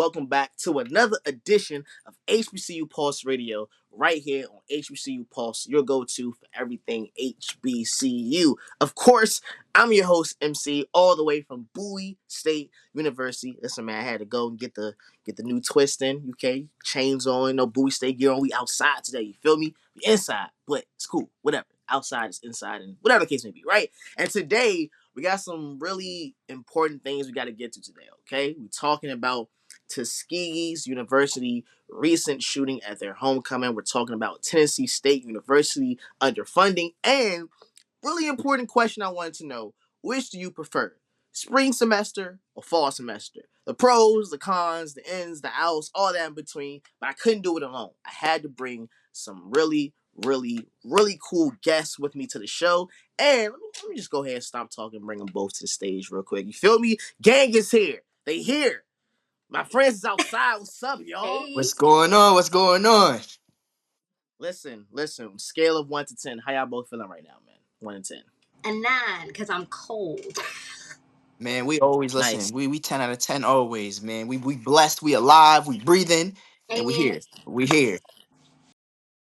welcome back to another edition of HBCU Pulse Radio, right here on HBCU Pulse, your go-to for everything HBCU. Of course, I'm your host, MC, all the way from Bowie State University. Listen, man, I had to go and get the new twist in, okay? Chains on, no Bowie State gear on. We outside today, you feel me? We inside, but it's cool, whatever. Outside is inside, and whatever the case may be, right? And today, we got some really important things we got to get to today, okay? We're talking about Tuskegee University recent shooting at their homecoming. We're talking about Tennessee State University underfunding, and really important question I wanted to know, which do you prefer? Spring semester or fall semester? The pros, the cons, the ins, the outs, all that in between. But I couldn't do it alone. I had to bring some really cool guests with me to the show. And let me just go ahead and stop talking and bring them both to the stage real quick. You feel me? Gang is here. They here. My friends is outside. What's up, y'all? Hey. What's going on? What's going on? Listen. Scale of 1 to 10. How y'all both feeling right now, man? 1 to 10. A 9, because I'm cold. Man, we always Nice. listen. We 10 out of 10 always, man. We blessed, we alive, we breathing, and we Amen. here. We here.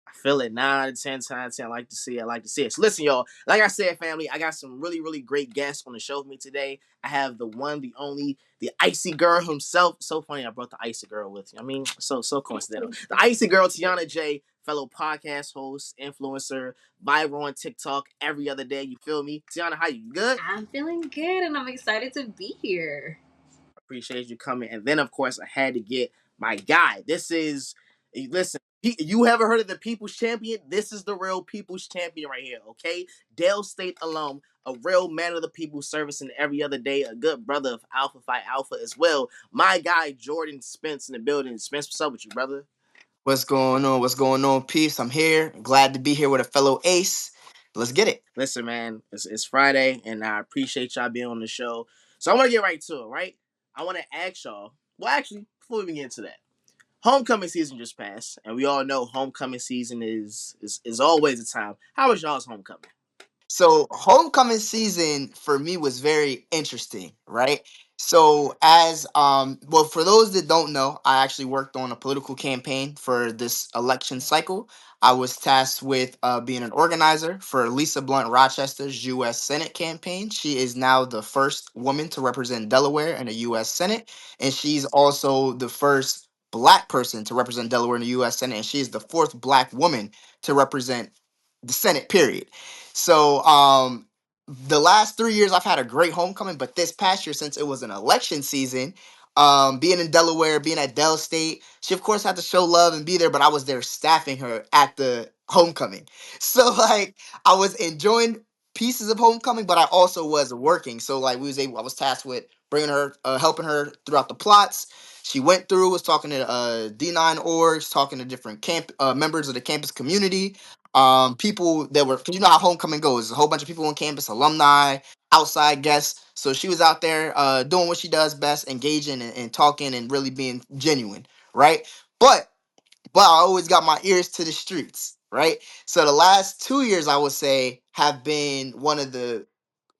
I feel it 9 to 10 times 10. I like to see it. I like to see it. So listen, y'all. Like I said, family, I got some really great guests on the show with me today. I have the one, the only, the icy girl himself. So funny I brought the icy girl with you. I mean, so coincidental. The icy girl, Tiana J, fellow podcast host, influencer, viral on TikTok every other day. You feel me? Tiana, how you good? I'm feeling good and I'm excited to be here. Appreciate you coming. And then, of course, I had to get my guy. Listen, you haven't heard of the People's Champion? This is the real People's Champion right here, okay? Dale State alum, a real man of the people, servicing every other day, a good brother of Alpha Phi Alpha as well. My guy, Jordan Spence, in the building. Spence, what's up with you, brother? What's going on? What's going on, peace? I'm here. Glad to be here with a fellow ace. Let's get it. Listen, man, it's Friday, and I appreciate y'all being on the show. So I want to get right to it, right? I want to ask y'all, well, actually, before we get into that, homecoming season just passed, and we all know homecoming season is always a time. How was y'all's homecoming? So homecoming season for me was very interesting, right? So as well, for those that don't know, I actually worked on a political campaign for this election cycle. I was tasked with being an organizer for Lisa Blunt Rochester's U.S. Senate campaign. She is now the first woman to represent Delaware in the U.S. Senate, and she's also the first Black person to represent Delaware in the U.S. Senate, and she is the fourth Black woman to represent the Senate. Period. So the last 3 years I've had a great homecoming, but this past year, since it was an election season, being in Delaware, being at Dell State, she of course had to show love and be there, but I was there staffing her at the homecoming. So like I was enjoying pieces of homecoming, but I also was working. So like I was tasked with bringing her, helping her throughout the plots. She went through, was talking to D9 orgs, talking to different members of the campus community, people that were, because you know how homecoming goes, a whole bunch of people on campus, alumni, outside guests. So she was out there doing what she does best, engaging and talking and really being genuine, right? But I always got my ears to the streets, right? So the last 2 years, I would say, have been one of the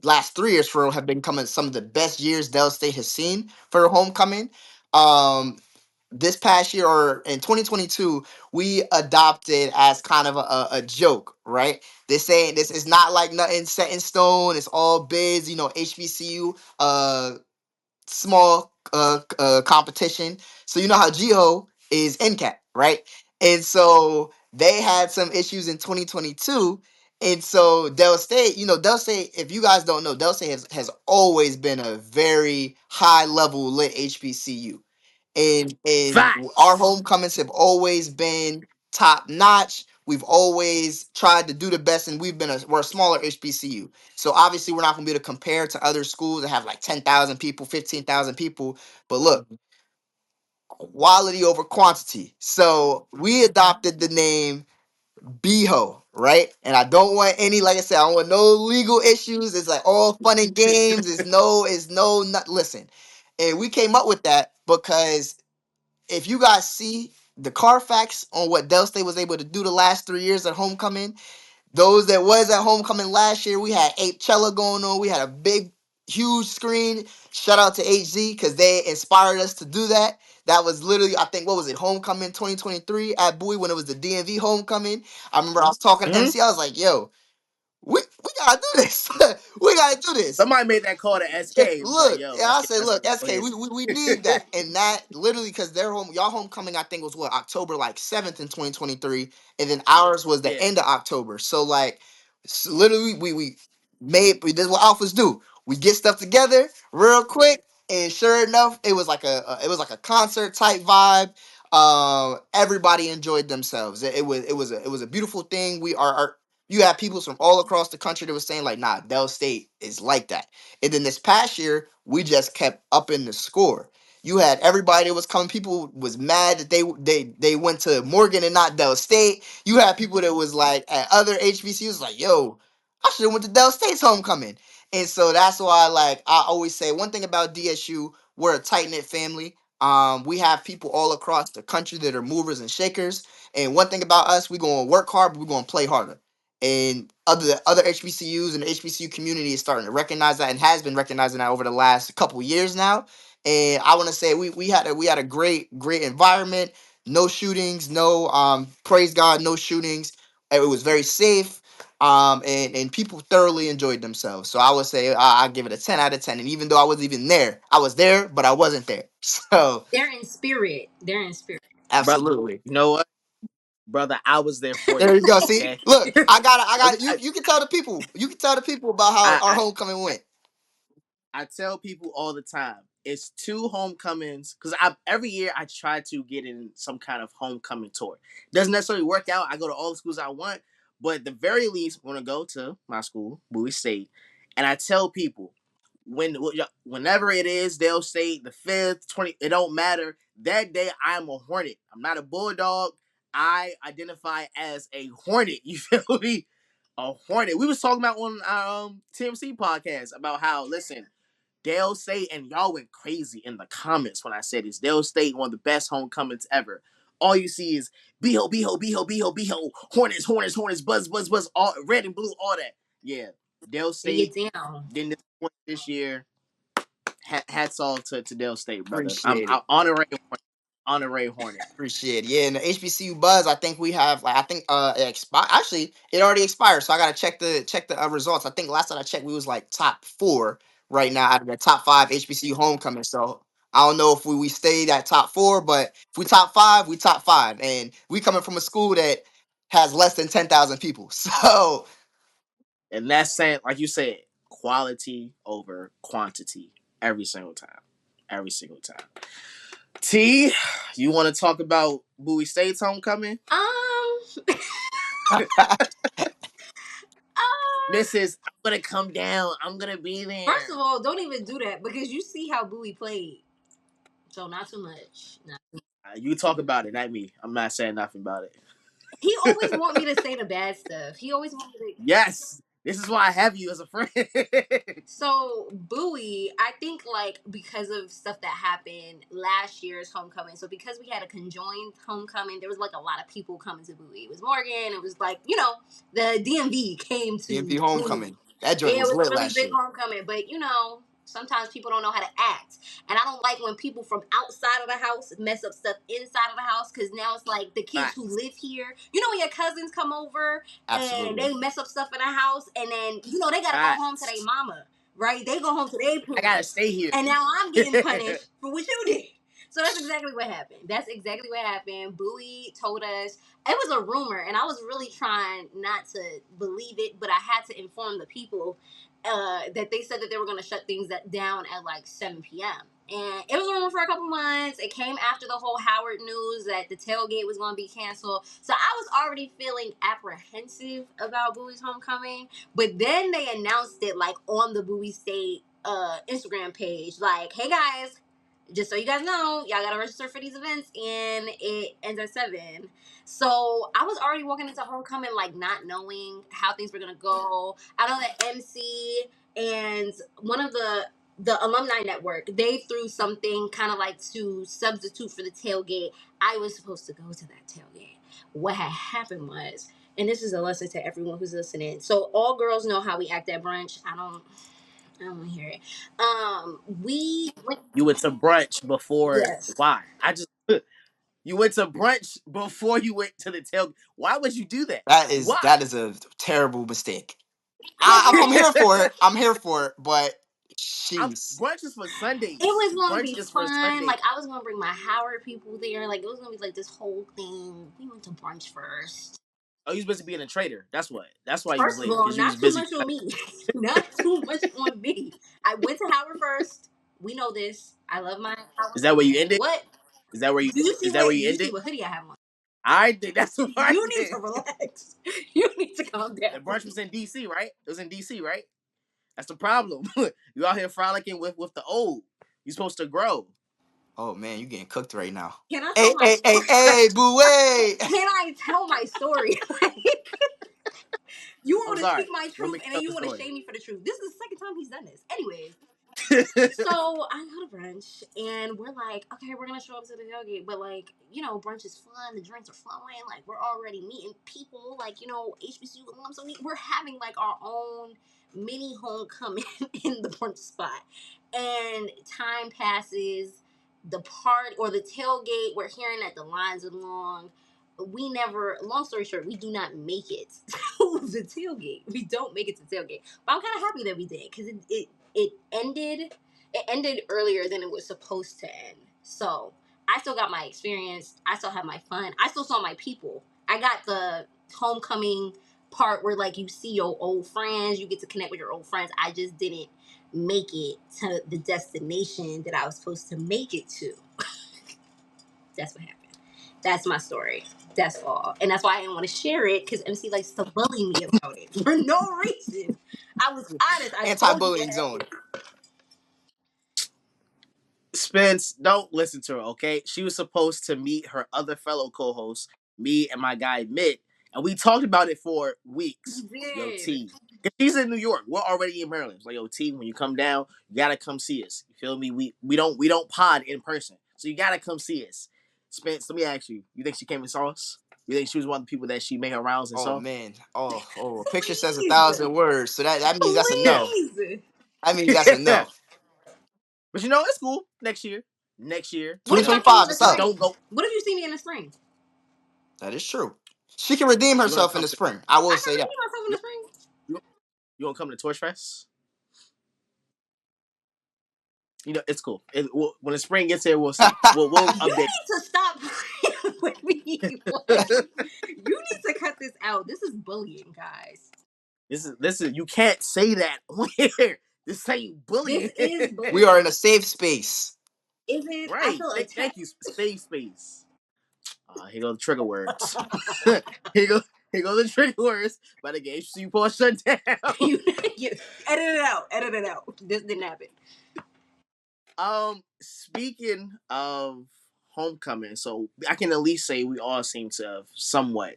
last 3 years for real have been coming some of the best years Dell State has seen for homecoming. Um, this past year or in 2022, we adopted as kind of a joke, right? They're saying this is not like nothing set in stone. It's all bids, HBCU, small competition. So you know how GEO is NCAT, right? And so they had some issues in 2022. And so Dell State, Dell State, if you guys don't know, Dell State has always been a very high level lit HBCU. And our Facts. homecomings have always been top notch. We've always tried to do the best, and we're a smaller HBCU. So obviously, we're not going to be able to compare to other schools that have like 10,000 people, 15,000 people. But look, quality over quantity. So we adopted the name Beho, right? And I don't want any, like I said, I don't want no legal issues. It's like all fun and games. Not listen. And we came up with that because if you guys see the Carfax on what Dell State was able to do the last 3 years at homecoming, those that was at homecoming last year, we had Ape Chella going on. We had a big huge screen. Shout out to HZ because they inspired us to do that. That was literally, I think, what was it, homecoming 2023 at Bowie when it was the DMV homecoming. I remember I was talking to Hmm. MC. I was like, yo, we gotta do this. We gotta do this. Somebody made that call to Yeah, SK. It was like, look, yo, yeah, I SK, said, let's look, go SK, ahead. we need that. And that literally because their y'all homecoming, I think was what, October like 7th in 2023. And then ours was the Yeah, end of October. So like literally we did what alphas do. We get stuff together real quick. And sure enough, it was like it was like a concert type vibe. Everybody enjoyed themselves. It was a beautiful thing. You have people from all across the country that was saying like, nah, Dell State is like that. And then this past year, we just kept upping the score. You had everybody that was coming. People was mad that they went to Morgan and not Dell State. You had people that was like at other HBCUs like, yo, I should have went to Dell State's homecoming. And so that's why like I always say one thing about DSU, we're a tight knit family. We have people all across the country that are movers and shakers. And one thing about us, we're gonna work hard, but we're gonna play harder. And other HBCUs and the HBCU community is starting to recognize that and has been recognizing that over the last couple years now. And I want to say we had a great environment, no shootings, no praise God, no shootings. It was very safe. And people thoroughly enjoyed themselves. So I would say I give it a 10 out of 10. And even though I wasn't even there, I was there, but I wasn't there. So They're in spirit. They're in spirit. brother. absolutely. You know what, brother? I was there for There you. you go. See, Okay. look, I Let got me. it. You can tell the people. You can tell the people about how our I homecoming went. I tell people all the time, it's two homecomings because I every year I try to get in some kind of homecoming tour. Doesn't necessarily work out. I go to all the schools I want, but at the very least, I'm gonna go to my school, Bowie State, and I tell people whenever it is, they'll say the 5th, 20. It don't matter. That day, I'm a Hornet. I'm not a Bulldog. I identify as a Hornet. You feel me? A Hornet. We was talking about on our TMC podcast about how listen. Dale State, and y'all went crazy in the comments when I said this. Dale State, one of the best homecomings ever. All you see is beho, beho, beho, beho, beho, Hornets, Hornets, Hornets, buzz, buzz, buzz, all red and blue, all that. Yeah, Dale They State get down. didn't disappoint this year. Hats off to Dale State, brother. Appreciate it. I'm honorary Hornet. Appreciate it. Yeah, and the HBCU buzz, I think we have like I think it actually it already expired, so I gotta check the results. I think last time I checked, we was like top four right now out of the top five HBCU homecoming. So I don't know if we stayed at top four, but if we top five, we top five, and we coming from a school that has less than 10,000 people. So And that's saying, like you said, quality over quantity every single time. Every single time. T, you want to talk about Bowie State's homecoming? Um, This is I'm gonna come down. I'm gonna be first there. of all, don't even do that because you see how Bowie played. So not too much. Not You talk about it, not me. I'm not saying nothing about He always it. want me to say the bad stuff. He always want me to. Yes, this is why I have you as a friend. So Bowie, I think like because of stuff that happened last year's homecoming. So because we had a conjoined homecoming, there was like a lot of people coming to Bowie. It was Morgan. It was like the DMV came to DMP Bowie. homecoming, that joint Yeah, it was was a lit really last big year. homecoming, but sometimes people don't know how to act, and I don't like when people from outside of the house mess up stuff inside of the house because now it's like the kids who Facts. live here. When your cousins come over and Absolutely, they mess up stuff in the house, and then they gotta go home to their Facts. mama, right? They go home to their I gotta parents, stay here. and now I'm getting punished for what you did. So that's exactly what happened. That's exactly what happened. Bowie told us it was a rumor, and I was really trying not to believe it, but I had to inform the people that they said that they were going to shut things down at like 7 p.m. And it was a rumor for a couple months. It came after the whole Howard news that the tailgate was going to be canceled. So I was already feeling apprehensive about Bowie's homecoming. But then they announced it like on the Bowie State Instagram page, like, hey guys, just so you guys know, y'all gotta register for these events, and it ends at 7. So I was already walking into homecoming like not knowing how things were gonna go. I know that MC and one of the alumni network, they threw something kind of like to substitute for the tailgate. I was supposed to go to that tailgate. What had happened was, and this is a lesson to everyone who's listening. So all girls know how we act at brunch. I don't want to hear it. We went. You went to brunch before. Yes. Why? I just you went to brunch before you went to the tailgate. Why would you do that? That is Why? that is a terrible mistake. Cause I'm like here for it. I'm here for it. But jeez, Brunch is for it Sundays. was gonna Brunch be is for fun. Sundays. Like I was gonna bring my Howard people there. Like it was gonna be like this whole thing. We went to brunch first. Oh, you was busy being a trader. That's what. That's why you was First of late all, because you was not too busy. much on me. Not too much on me. I went to Howard first. We know this. I love my Howard Is that where you people. ended? What? Is that where you? Do you see Is that where what? Do you you see ended? what hoodie I have on? I think that's the part. You need to relax. You need to calm The down. brunch was in DC, right? It was in DC, right? That's the problem. You out here frolicking with the old. You supposed to grow. oh man, you getting cooked right now. Can I tell Hey, my hey, hey, story? hey, boo, way. Can I tell my story? You I'm want to sorry. speak my You want truth me to and then tell you the want to story? shame me for the truth. This is the second time he's done this. Anyways, so I go to brunch and we're like, okay, we're gonna show up to the tailgate, but like, brunch is fun. The drinks are flowing. Like we're already meeting people, like HBCU alums. So we're having like our own mini homecoming in the brunch spot. And time passes. The part or the tailgate, we're hearing that the lines are long. We never. Long story short, we do not make it to the tailgate. We don't make it to the tailgate. But I'm kind of happy that we did because it ended earlier than it was supposed to end. So I still got my experience. I still have my fun. I still saw my people. I got the homecoming part where like you see your old friends, you get to connect with your old friends. I just didn't make it to the destination that I was supposed to make it to. That's what happened. That's my story. That's all. And that's why I didn't want to share it because MC likes to bully me about it for no reason. I was honest. I told you what Anti-bullying zone. happened. Spence, don't listen to her, okay? She was supposed to meet her other fellow co-hosts, me and my guy Mitt, and we talked about it for weeks. You Yo, did. T, 'cause she's in New York. We're already in Maryland. It's like, yo, T, when you come down, you gotta come see us. You feel me? We don't pod in person, so you gotta come see us. Spence, let me ask you: you think she came and saw us? You think she was one of the people that she made her rounds and Oh saw? man. Oh. A picture says a Please. thousand words. So that means that's a no. Please. That means that's a no. But you know, it's cool. Next year, What if I maybe. come in 2025. the It's Just up. don't spring? go. What if you see me in the spring? That is true. She can redeem You gonna herself in come the to? spring. I will I can say that. redeem myself in the You, spring. you, you gonna come to Torch Fest? You know, it's cool. When the spring gets here, we'll see. We'll You update. need to stop playing with me. Like, you need to cut this out. This is bullying, guys. This is you can't say that on here. This ain't This bullying. is We are bullying. in a safe space. Is it? I Right. feel Thank attacked. you. Space. Here go the trigger words. here go here go the trigger words. By the game, you Paul shut down. you, you edit it out. Edit it out. This didn't happen. Speaking of homecoming, so I can at least say we all seem to have somewhat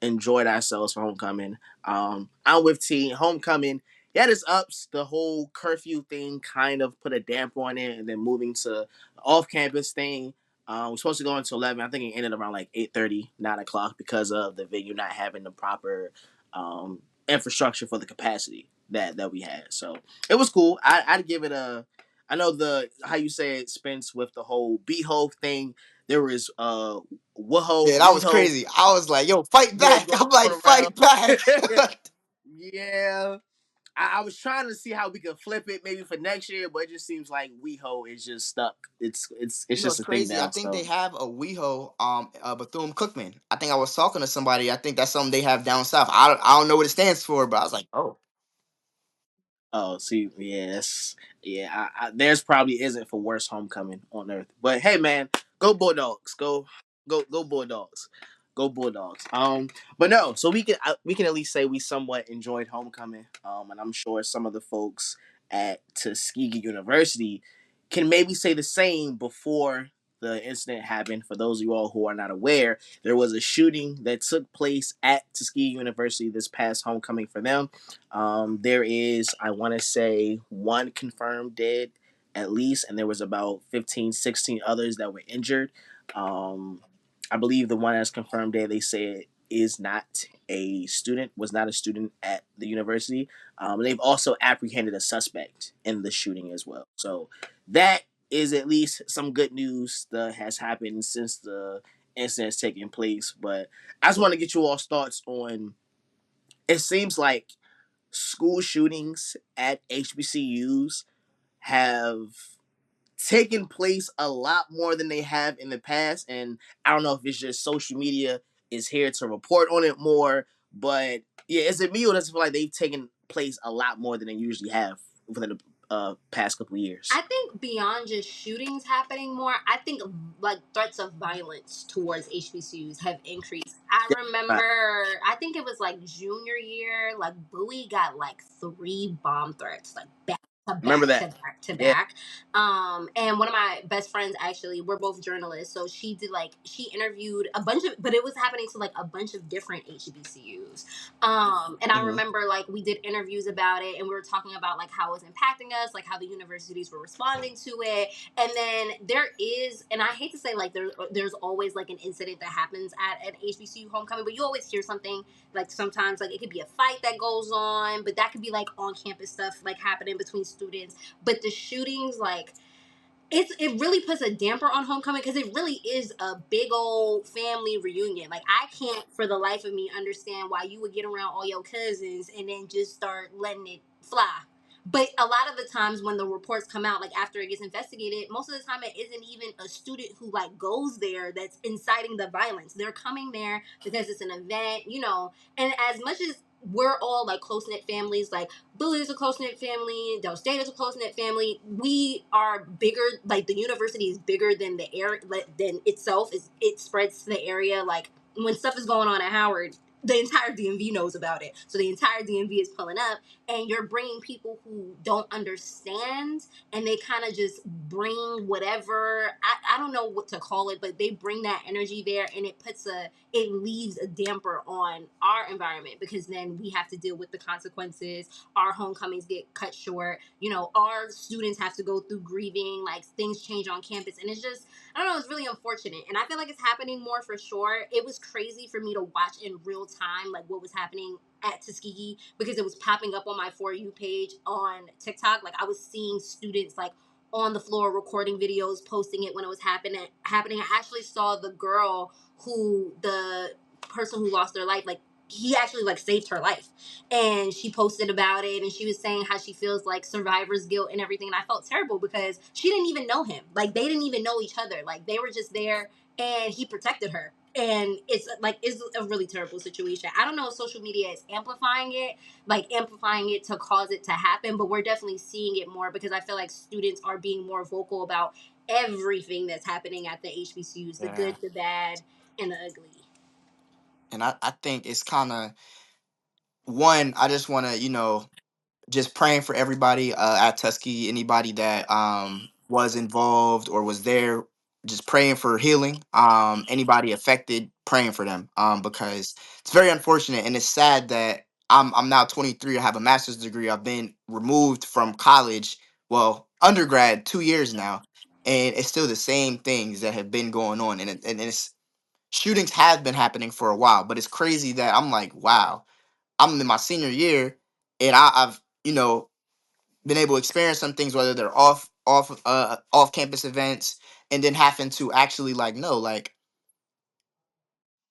enjoyed ourselves for homecoming. I'm with T. Homecoming, yeah, its ups. The whole curfew thing kind of put a damper on it, and then moving to the off-campus thing. We're supposed to go into 11. I think it ended around like 8:30, 9 o'clock because of the venue not having the proper infrastructure for the capacity that we had. So it was cool. I'd give it a. I know the how you say it, Spence, with the whole beehole thing. There was Wooho, Yeah, that was WeHo, crazy. I was like, yo, fight yeah, back. I'm like, going around. fight back. Yeah, I was trying to see how we could flip it maybe for next year, but it just seems like WeHo is just stuck. It's You know, just it's a thing crazy. I now. think they So have a WeHo, Bethune Cookman. I think I was talking to somebody. I think that's something they have down south. I don't know what it stands for, but I was like, oh, oh, see, yes, yeah. There's probably isn't for worst homecoming on earth. But hey, man, go Bulldogs, go Bulldogs, go Bulldogs. But no, so we can at least say we somewhat enjoyed homecoming. And I'm sure some of the folks at Tuskegee University can maybe say the same before the incident happened. For those of you all who are not aware, there was a shooting that took place at Tuskegee University this past homecoming for them. There is, I want to say, one confirmed dead at least, and there was about 15, 16 others that were injured. Um, I believe the one that's confirmed dead, they said is not a student, was not a student at the university. They've also apprehended a suspect in the shooting as well. So that is at least some good news that has happened since the incident's taking place. But I just want to get you all's thoughts on. It seems like school shootings at HBCUs have taken place a lot more than they have in the past. And I don't know if it's just social media is here to report on it more, but yeah, is it me or does it feel like they've taken place a lot more than they usually have within the past couple of years? I think beyond just shootings happening more, I think like threats of violence towards HBCUs have increased. I Yeah, right. remember, I think it was like junior year, like Bowie got like 3 bomb threats, like back to Remember back to that? back to Yeah. back. And one of my best friends, actually, we're both journalists, so she did like she interviewed a bunch of, but it was happening to like a bunch of different HBCUs. And I Mm-hmm. remember like we did interviews about it and we were talking about like how it was impacting us, like how the universities were responding to it. And then there is, and I hate to say like there's always like an incident that happens at an HBCU homecoming, but you always hear something like sometimes like it could be a fight that goes on, but that could be like on campus stuff like happening between students. But the shootings, like it really puts a damper on homecoming because it really is a big old family reunion. Like I can't for the life of me understand why you would get around all your cousins and then just start letting it fly. But a lot of the times when the reports come out, like after it gets investigated, most of the time it isn't even a student who like goes there that's inciting the violence. They're coming there because it's an event, you know. And as much as we're all like close knit families, like Bully is a close knit family. Del State is a close knit family. We are bigger. Like the university is bigger than the area, than itself. It spreads to the area. Like when stuff is going on at Howard, the entire DMV knows about it. So the entire DMV is pulling up, and you're bringing people who don't understand, and they kind of just bring whatever. I don't know what to call it, but they bring that energy there, and it leaves a damper on our environment because then we have to deal with the consequences. Our homecomings get cut short. You know, our students have to go through grieving, like things change on campus. And it's just, I don't know, it's really unfortunate. And I feel like it's happening more for sure. It was crazy for me to watch in real time, like what was happening at Tuskegee because it was popping up on my For You page on TikTok. Like I was seeing students like on the floor recording videos, posting it when it was happening. I actually saw the girl who the person who lost their life, like he actually like saved her life, and she posted about it and she was saying how she feels like survivor's guilt and everything. And I felt terrible because she didn't even know him, like they didn't even know each other, like they were just there and he protected her. And it's a really terrible situation. I don't know if social media is amplifying it to cause it to happen, but we're definitely seeing it more because I feel like students are being more vocal about everything that's happening at the HBCUs, the Yeah. good, the bad, and the ugly. And I think it's kind of one. I just want to, just praying for everybody at Tuskegee, anybody that was involved or was there, just praying for healing. Anybody affected, praying for them. Because it's very unfortunate and it's sad that I'm now 23. I have a master's degree. I've been removed from college, well, undergrad, 2 years now, and it's still the same things that have been going on. And it's shootings have been happening for a while, but it's crazy that I'm like, wow, I'm in my senior year and I've been able to experience some things, whether they're off campus events, and then having to actually like no, like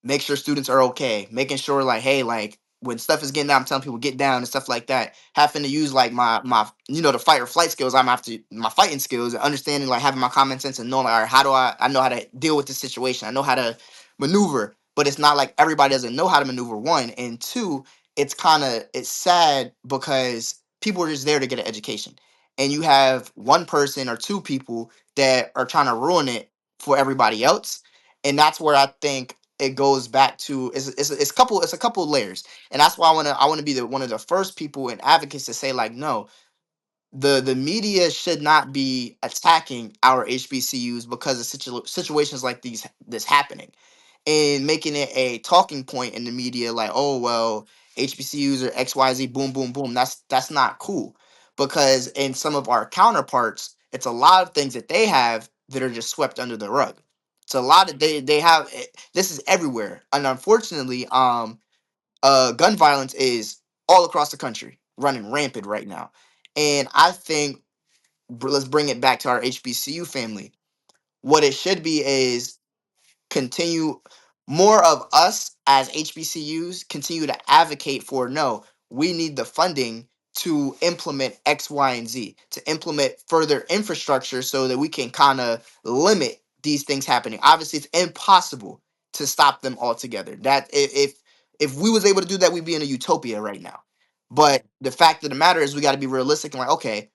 make sure students are okay, making sure like, hey, like when stuff is getting down, I'm telling people get down and stuff like that. Having to use like my the fight or flight skills. I'm after my fighting skills and understanding like having my common sense and knowing like, all right, how do I know how to deal with this situation. I know how to maneuver, but it's not like everybody doesn't know how to maneuver. One and two, it's sad because people are just there to get an education, and you have one person or two people that are trying to ruin it for everybody else, and that's where I think it goes back to it's a couple of layers, and that's why I want to be the one of the first people and advocates to say like no, the media should not be attacking our HBCUs because of situations like this happening, and making it a talking point in the media like, oh well, HBCUs are XYZ, boom boom boom. That's not cool, because in some of our counterparts it's a lot of things that they have that are just swept under the rug. It's a lot of they have this is everywhere, and unfortunately, gun violence is all across the country, running rampant right now. And I think let's bring it back to our HBCU family. What it should be is continue more of us as HBCUs continue to advocate for no, we need the funding to implement X, Y, and Z, to implement further infrastructure so that we can kind of limit these things happening. Obviously, it's impossible to stop them altogether. That if we was able to do that, we'd be in a utopia right now. But the fact of the matter is we got to be realistic and like, okay,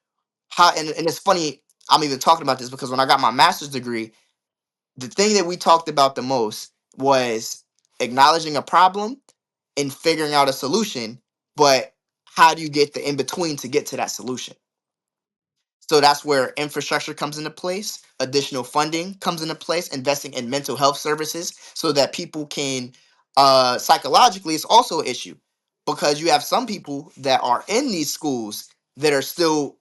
how and it's funny, I'm even talking about this because when I got my master's degree, the thing that we talked about the most was acknowledging a problem and figuring out a solution, but how do you get the in between to get to that solution? So that's where infrastructure comes into place, additional funding comes into place, investing in mental health services so that people can psychologically it's also an issue because you have some people that are in these schools that are still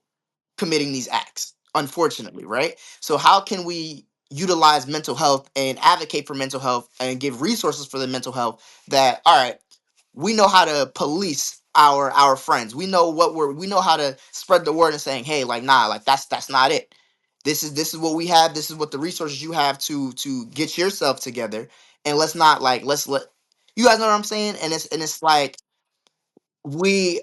committing these acts, unfortunately, right? So how can we utilize mental health and advocate for mental health and give resources for the mental health that all right, we know how to police our friends. We know how to spread the word and saying, hey, like nah, like that's not it. This is what we have, this is what the resources you have to get yourself together. And let's not like let's let you guys know what I'm saying? And it's like we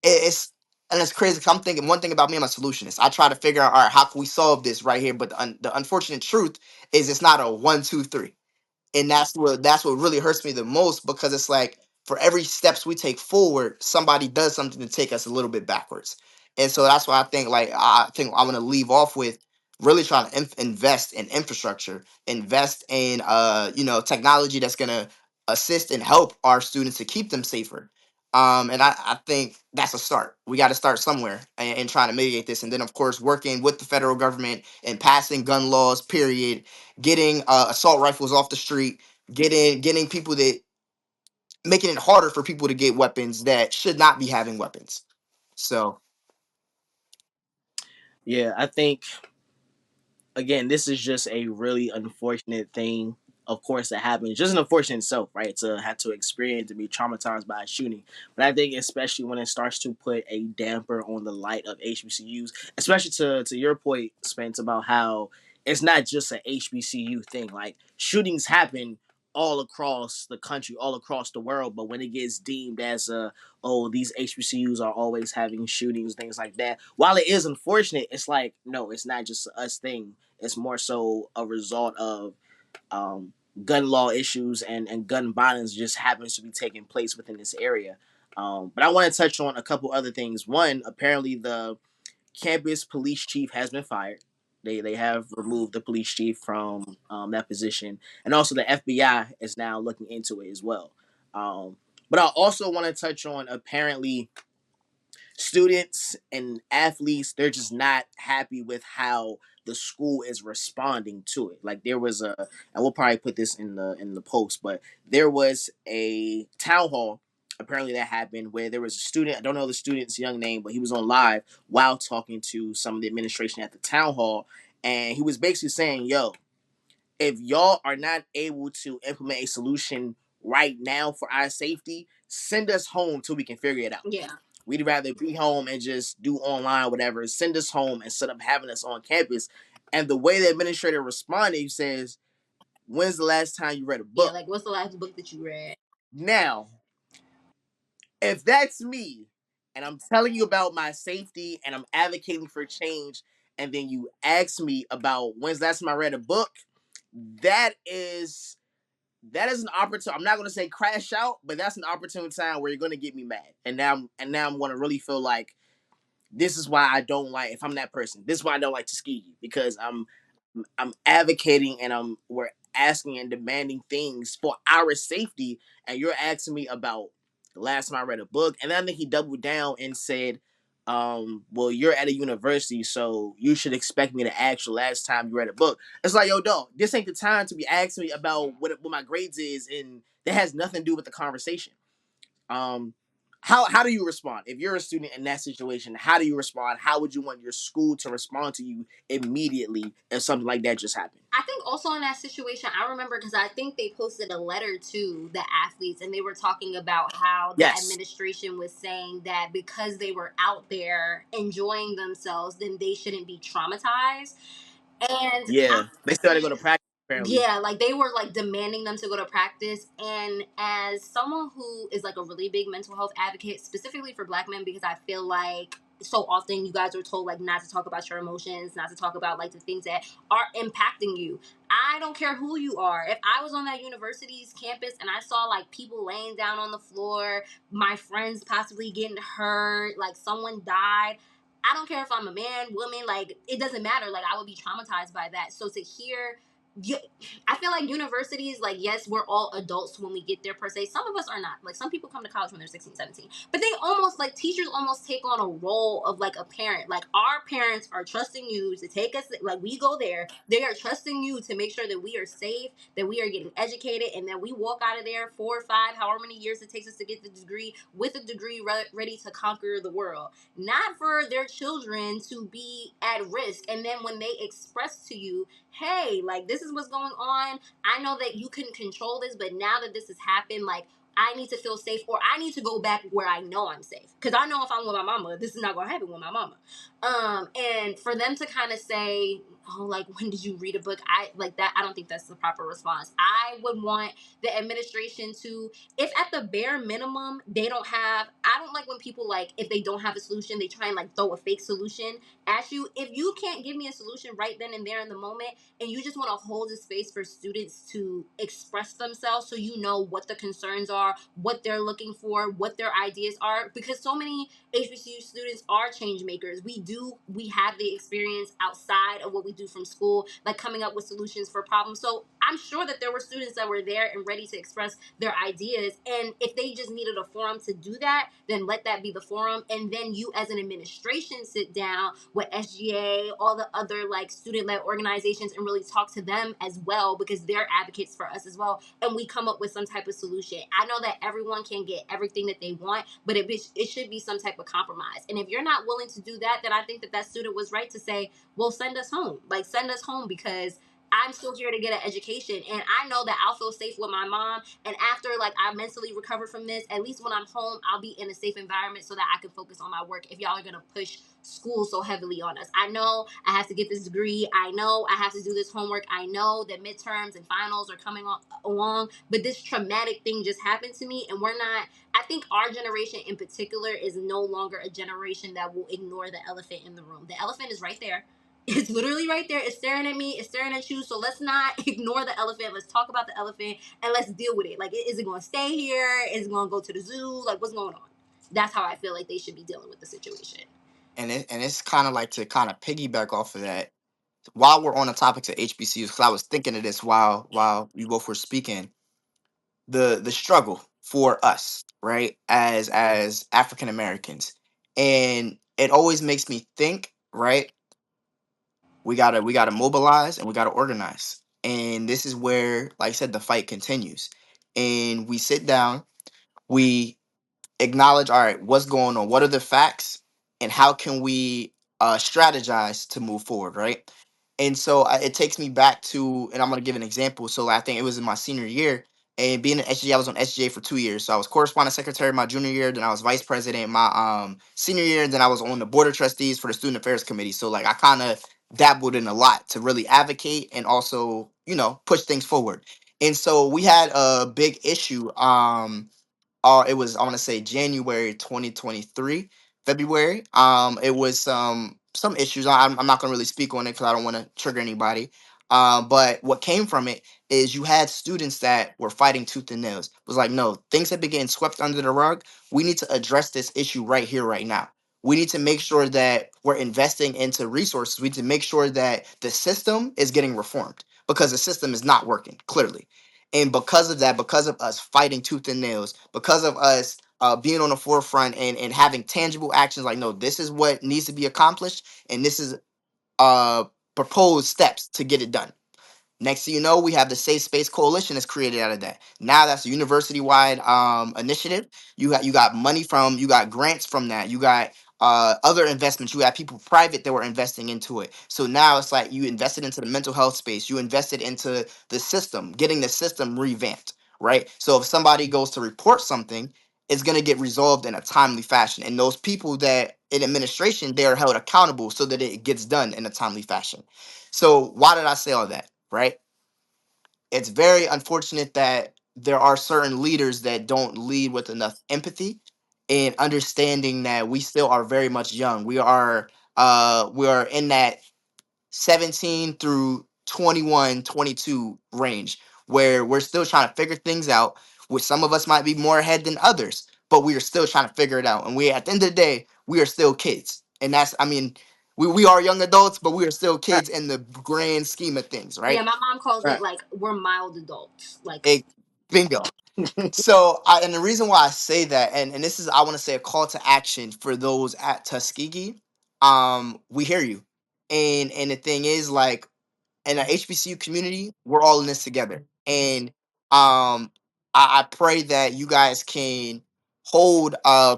it's and it's crazy 'cause I'm thinking one thing about me, I'm a solutionist. I try to figure out, all right, how can we solve this right here? But the unfortunate truth is it's not a one, two, three, and that's what really hurts me the most because it's like for every steps we take forward, somebody does something to take us a little bit backwards. And so that's why I think I'm gonna leave off with really trying to invest in infrastructure, invest in technology that's gonna assist and help our students to keep them safer. And I think that's a start. We got to start somewhere and trying to mitigate this. And then, of course, working with the federal government and passing gun laws, period, getting assault rifles off the street, getting people that making it harder for people to get weapons that should not be having weapons. So Yeah, I think again, this is just a really unfortunate thing, of course, that happens. Just an unfortunate itself, right? To have to experience to be traumatized by a shooting. But I think especially when it starts to put a damper on the light of HBCUs, especially to your point, Spence, about how it's not just an HBCU thing. Like shootings happen all across the country, all across the world. But when it gets deemed as a oh, these HBCUs are always having shootings, things like that. While it is unfortunate, it's like, no, it's not just us thing. It's more so a result of um, gun law issues and gun violence just happens to be taking place within this area. But I want to touch on a couple other things. One, apparently the campus police chief has been fired. They have removed the police chief from that position, and also the FBI is now looking into it as well. But I also want to touch on apparently students and athletes, they're just not happy with how the school is responding to it. Like there was a, and we'll probably put this in the post, but there was a town hall apparently that happened where there was a student, I don't know the student's young name, but he was on live while talking to some of the administration at the town hall, and he was basically saying, yo, if y'all are not able to implement a solution right now for our safety, send us home till we can figure it out. Yeah. We'd rather be home and just do online, whatever. Send us home instead of having us on campus. And the way the administrator responded, he says, when's the last time you read a Yeah, book? like what's the last book that you read? Now, if that's me and I'm telling you about my safety and I'm advocating for change, and then you ask me about when's the last time I read a book, that is an opportunity. I'm not going to say crash out, but that's an opportune time where you're going to get me mad. And now I'm going to really feel like this is why I don't like, if I'm that person, this is why I don't like Tuskegee, because I'm advocating and we're asking and demanding things for our safety, and you're asking me about the last time I read a book. And then I think he doubled down and said, well, you're at a university, so you should expect me to ask you last time you read a book. It's like, yo, dog, this ain't the time to be asking me about what my grades is, and that has nothing to do with the conversation. Um, how do you respond if you're a student in that situation? How do you respond? How would you want your school to respond to you immediately if something like that just happened? I think also in that situation, I remember because I think they posted a letter to the athletes and they were talking about how the Yes. administration was saying that because they were out there enjoying themselves, then they shouldn't be traumatized. And Yeah, they still had to go to practice apparently. yeah, like they were like demanding them to go to practice. And as someone who is like a really big mental health advocate, specifically for black men, because I feel like so often you guys are told like not to talk about your emotions, not to talk about like the things that are impacting you. I don't care who you are. If I was on that university's campus and I saw like people laying down on the floor, my friends possibly getting hurt, like someone died, I don't care if I'm a man, woman, like it doesn't matter. Like I would be traumatized by that. So to hear, you, I feel like universities, like yes, we're all adults when we get there per se. Some of us are not. Like some people come to college when they're 16, 17. But they almost like teachers almost take on a role of like a parent. Like our parents are trusting you to take us, like we go there. They are trusting you to make sure that we are safe, that we are getting educated, and that we walk out of there 4 or 5, however many years it takes us to get the degree, with a degree ready to conquer the world, not for their children to be at risk. And then when they express to you, hey, like this is what's going on. I know that you couldn't control this, but now that this has happened, like I need to feel safe, or I need to go back where I know I'm safe. Because I know if I'm with my mama, this is not going to happen with my mama. And for them to kind of say, oh, like, when did you read a book? I like that. I don't think that's the proper response. I would want the administration to, if at the bare minimum, they don't have, I don't like when people like, if they don't have a solution, they try and like throw a fake solution at you. If you can't give me a solution right then and there in the moment, and you just want to hold a space for students to express themselves so you know what the concerns are, what they're looking for, what their ideas are, because so many HBCU students are change makers. We have the experience outside of what we do from school, like coming up with solutions for problems. So I'm sure that there were students that were there and ready to express their ideas. And if they just needed a forum to do that, then let that be the forum. And then you as an administration sit down with SGA, all the other like student-led organizations, and really talk to them as well, because they're advocates for us as well. And we come up with some type of solution. I know that everyone can get everything that they want, but it should be some type of compromise. And if you're not willing to do that, then I think that that student was right to say, well, send us home. Like, send us home, because I'm still here to get an education. And I know that I'll feel safe with my mom. And after like I mentally recover from this, at least when I'm home, I'll be in a safe environment so that I can focus on my work if y'all are gonna push school so heavily on us. I know I have to get this degree. I know I have to do this homework. I know that midterms and finals are coming along, but this traumatic thing just happened to me, and we're not, I think our generation in particular is no longer a generation that will ignore the elephant in the room. The elephant is right there. It's literally right there. It's staring at me. It's staring at you. So let's not ignore the elephant. Let's talk about the elephant and let's deal with it. Like, is it going to stay here? Is it going to go to the zoo? Like, what's going on? That's how I feel like they should be dealing with the situation. And it's kind of like to kind of piggyback off of that. While we're on the topics of HBCUs, because I was thinking of this while you both were speaking, the struggle for us, right, as African Americans, and it always makes me think, right, we gotta mobilize and we gotta organize, and this is where, like I said, the fight continues, and we sit down, we acknowledge, all right, what's going on, what are the facts, and how can we strategize to move forward, right? And so it takes me back to, and I'm going to give an example. So I think it was in my senior year, and being an SGA, I was on SGA for 2 years. So I was correspondent secretary my junior year, then I was vice president my senior year, and then I was on the board of trustees for the student affairs committee. So like I kind of dabbled in a lot to really advocate and also, push things forward. And so we had a big issue. It was, I want to say, January 2023, February. It was some issues. I'm not gonna really speak on it because I don't want to trigger anybody. But what came from it is you had students that were fighting tooth and nails. It was like, no, things have been getting swept under the rug. We need to address this issue right here, right now. We need to make sure that we're investing into resources. We need to make sure that the system is getting reformed because the system is not working, clearly. And because of that, because of us fighting tooth and nails, because of us being on the forefront and having tangible actions like, no, this is what needs to be accomplished, and this is proposed steps to get it done. Next thing you know, we have the Safe Space Coalition that's created out of that. Now that's a university wide initiative. You got money from, you got grants from that. You got other investments. You got people private that were investing into it. So now it's like you invested into the mental health space. You invested into the system, getting the system revamped, right? So if somebody goes to report something, it's going to get resolved in a timely fashion. And those people that in administration, they are held accountable so that it gets done in a timely fashion. So why did I say all that, right? It's very unfortunate that there are certain leaders that don't lead with enough empathy and understanding that we still are very much young. We are in that 17 through 21, 22 range where we're still trying to figure things out, which some of us might be more ahead than others, but we are still trying to figure it out. And we, at the end of the day, we are still kids. And that's, I mean, we are young adults, but we are still Right, kids in the grand scheme of things, Yeah, right? my mom calls it right. like we're mild adults. Like, A bingo. So, and the reason why I say that, and this is, I want to say a call to action for those at Tuskegee. We hear you, and the thing is, like, in the HBCU community, we're all in this together, and I pray that you guys can hold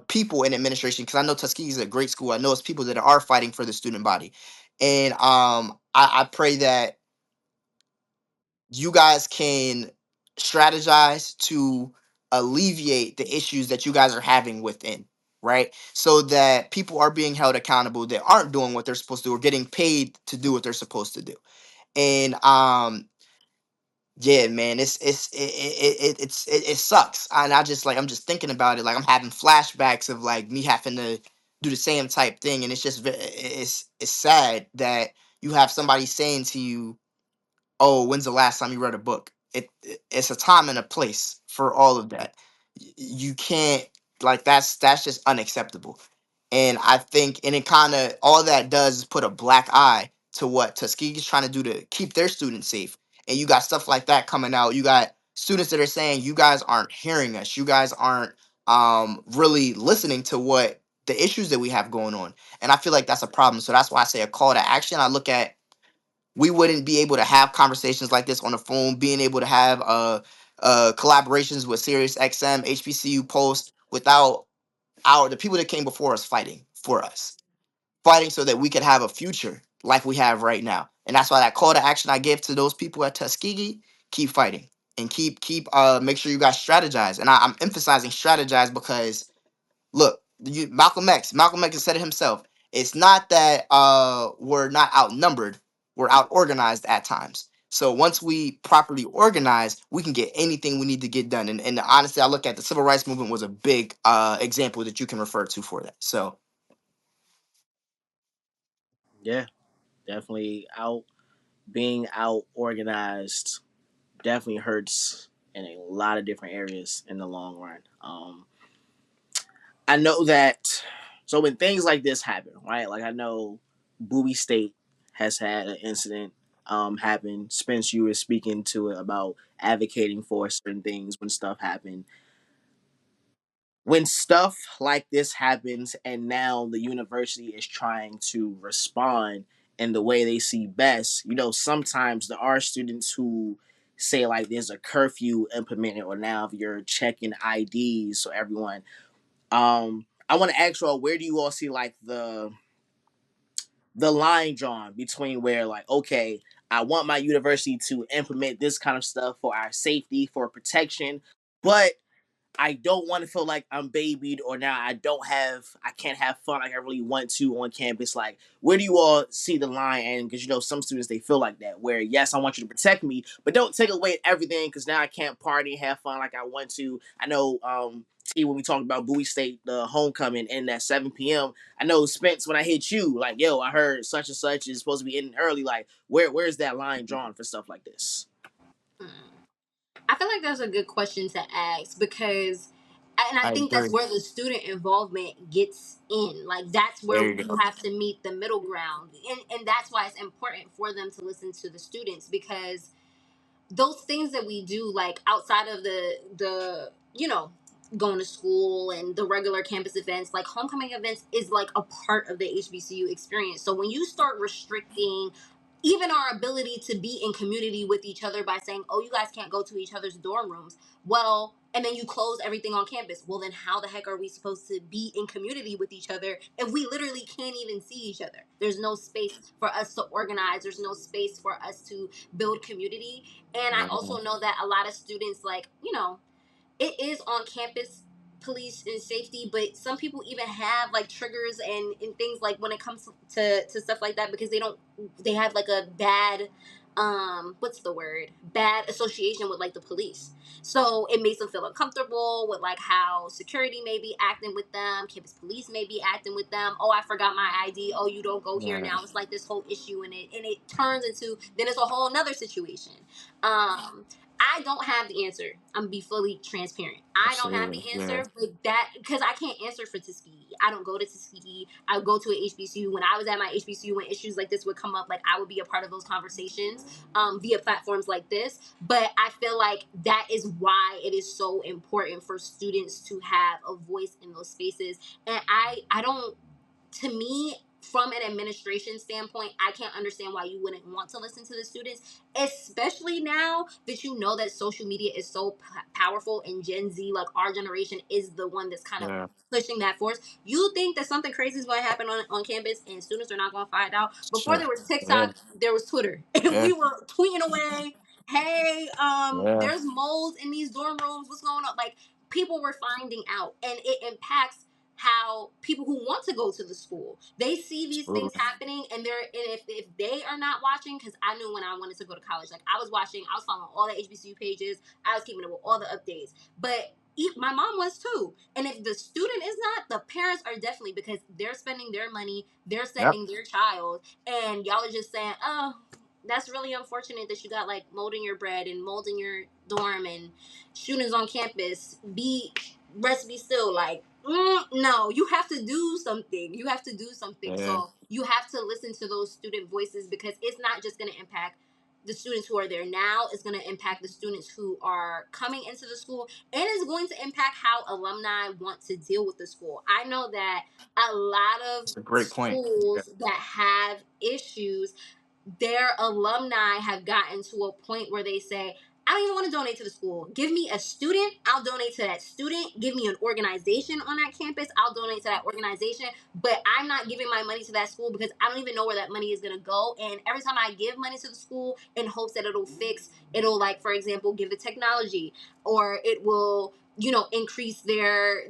people in administration, because I know Tuskegee is a great school. I know it's people that are fighting for the student body, and I pray that you guys can strategize to alleviate the issues that you guys are having within, right? So that people are being held accountable that aren't doing what they're supposed to do or getting paid to do what they're supposed to do. And yeah, man, it sucks. And I'm just thinking about it, like I'm having flashbacks of like me having to do the same type thing, and it's just it's sad that you have somebody saying to you, oh, when's the last time you read a book? It's a time and a place for all of that. You can't, like, that's just unacceptable. And I think, and it kind of, all that does is put a black eye to what Tuskegee's trying to do to keep their students safe. And you got stuff like that coming out. You got students that are saying you guys aren't hearing us. You guys aren't really listening to what the issues that we have going on. And I feel like that's a problem. So that's why I say a call to action. I look at, we wouldn't be able to have conversations like this on the phone, being able to have collaborations with Sirius XM, HBCU Post, without the people that came before us fighting for us, fighting so that we could have a future like we have right now. And that's why that call to action I gave to those people at Tuskegee: keep fighting and keep make sure you guys strategize. And I'm emphasizing strategize because, look, Malcolm X has said it himself. It's not that we're not outnumbered, we're out organized at times. So once we properly organize, we can get anything we need to get done. And honestly, I look at the civil rights movement was a big example that you can refer to for that. So Yeah, definitely being out organized definitely hurts in a lot of different areas in the long run. I know that. So when things like this happen, right? Like I know Bowie State has had an incident happen. Spence, you were speaking to it about advocating for certain things when stuff happened. When stuff like this happens, and now the university is trying to respond in the way they see best, sometimes there are students who say like there's a curfew implemented, or now if you're checking IDs, so everyone. I want to ask you all, where do you all see like the line drawn between where, like, okay, I want my university to implement this kind of stuff for our safety, for protection, but I don't want to feel like I'm babied, or now I can't have fun like I really want to on campus. Like, where do you all see the line? And because some students, they feel like that, where yes, I want you to protect me, but don't take away everything because now I can't party and have fun like I want to. I know, T, when we talked about Bowie State, the homecoming and that 7 p.m., I know Spence, when I hit you, like, yo, I heard such and such is supposed to be ending early. Like, where's that line drawn for stuff like this? mm. I feel like that's a good question to ask because, and I I think that's agree. where the student involvement gets in. Like that's where There you you go. have to meet the middle ground, and that's why it's important for them to listen to the students because those things that we do, like outside of the going to school and the regular campus events, like homecoming events is like a part of the HBCU experience. So when you start restricting even our ability to be in community with each other by saying, oh, you guys can't go to each other's dorm rooms. Well, and then you close everything on campus. Well, then how the heck are we supposed to be in community with each other if we literally can't even see each other? There's no space for us to organize. There's no space for us to build community. And I Yeah. also know that a lot of students, like, it is on campus police and safety, but some people even have like triggers and things like when it comes to stuff like that because they have like a bad what's the word, bad association with like the police, so it makes them feel uncomfortable with like how security may be acting with them, campus police may be acting with them. Oh, I forgot my ID. Oh, you don't go here Yeah. now. It's like this whole issue, and it turns into, then it's a whole another situation. I don't have the answer. I'm gonna be fully transparent. I don't have the Absolutely. Yeah. answer, but that, because I can't answer for Tuskegee. I don't go to Tuskegee. I go to an HBCU. When I was at my HBCU, when issues like this would come up, like I would be a part of those conversations via platforms like this. But I feel like that is why it is so important for students to have a voice in those spaces. And I don't, to me, from an administration standpoint, I can't understand why you wouldn't want to listen to the students, especially now that you know that social media is so powerful, and Gen Z, like our generation, is the one that's kind of Yeah. pushing that force. You think that something crazy is going to happen on campus and students are not going to find out? Before Sure. there was Yeah. TikTok, there was Twitter, and Yeah. we were tweeting away, hey, Yeah. there's moles in these dorm rooms, what's going on? Like, people were finding out, and it impacts how people who want to go to the school, they see these things Absolutely. happening, and if they are not watching, because I knew when I wanted to go to college, like I was watching, I was following all the HBCU pages, I was keeping up with all the updates, but my mom was too. And if the student is not, the parents are definitely, because they're spending their money, they're Yep. sending their child, and y'all are just saying, oh, that's really unfortunate that you got like mold in your bread and mold in your dorm and shootings on campus. Rest be still. Like, no, you have to do something. You have to do something. Yeah. So you have to listen to those student voices, because it's not just going to impact the students who are there now. It's going to impact the students who are coming into the school, and it's going to impact how alumni want to deal with the school. I know that a lot of It's a great point. Yeah. schools that have issues, their alumni have gotten to a point where they say, I don't even want to donate to the school. Give me a student, I'll donate to that student. Give me an organization on that campus, I'll donate to that organization. But I'm not giving my money to that school because I don't even know where that money is going to go. And every time I give money to the school in hopes that it'll, like, for example, give the technology, or it will, increase their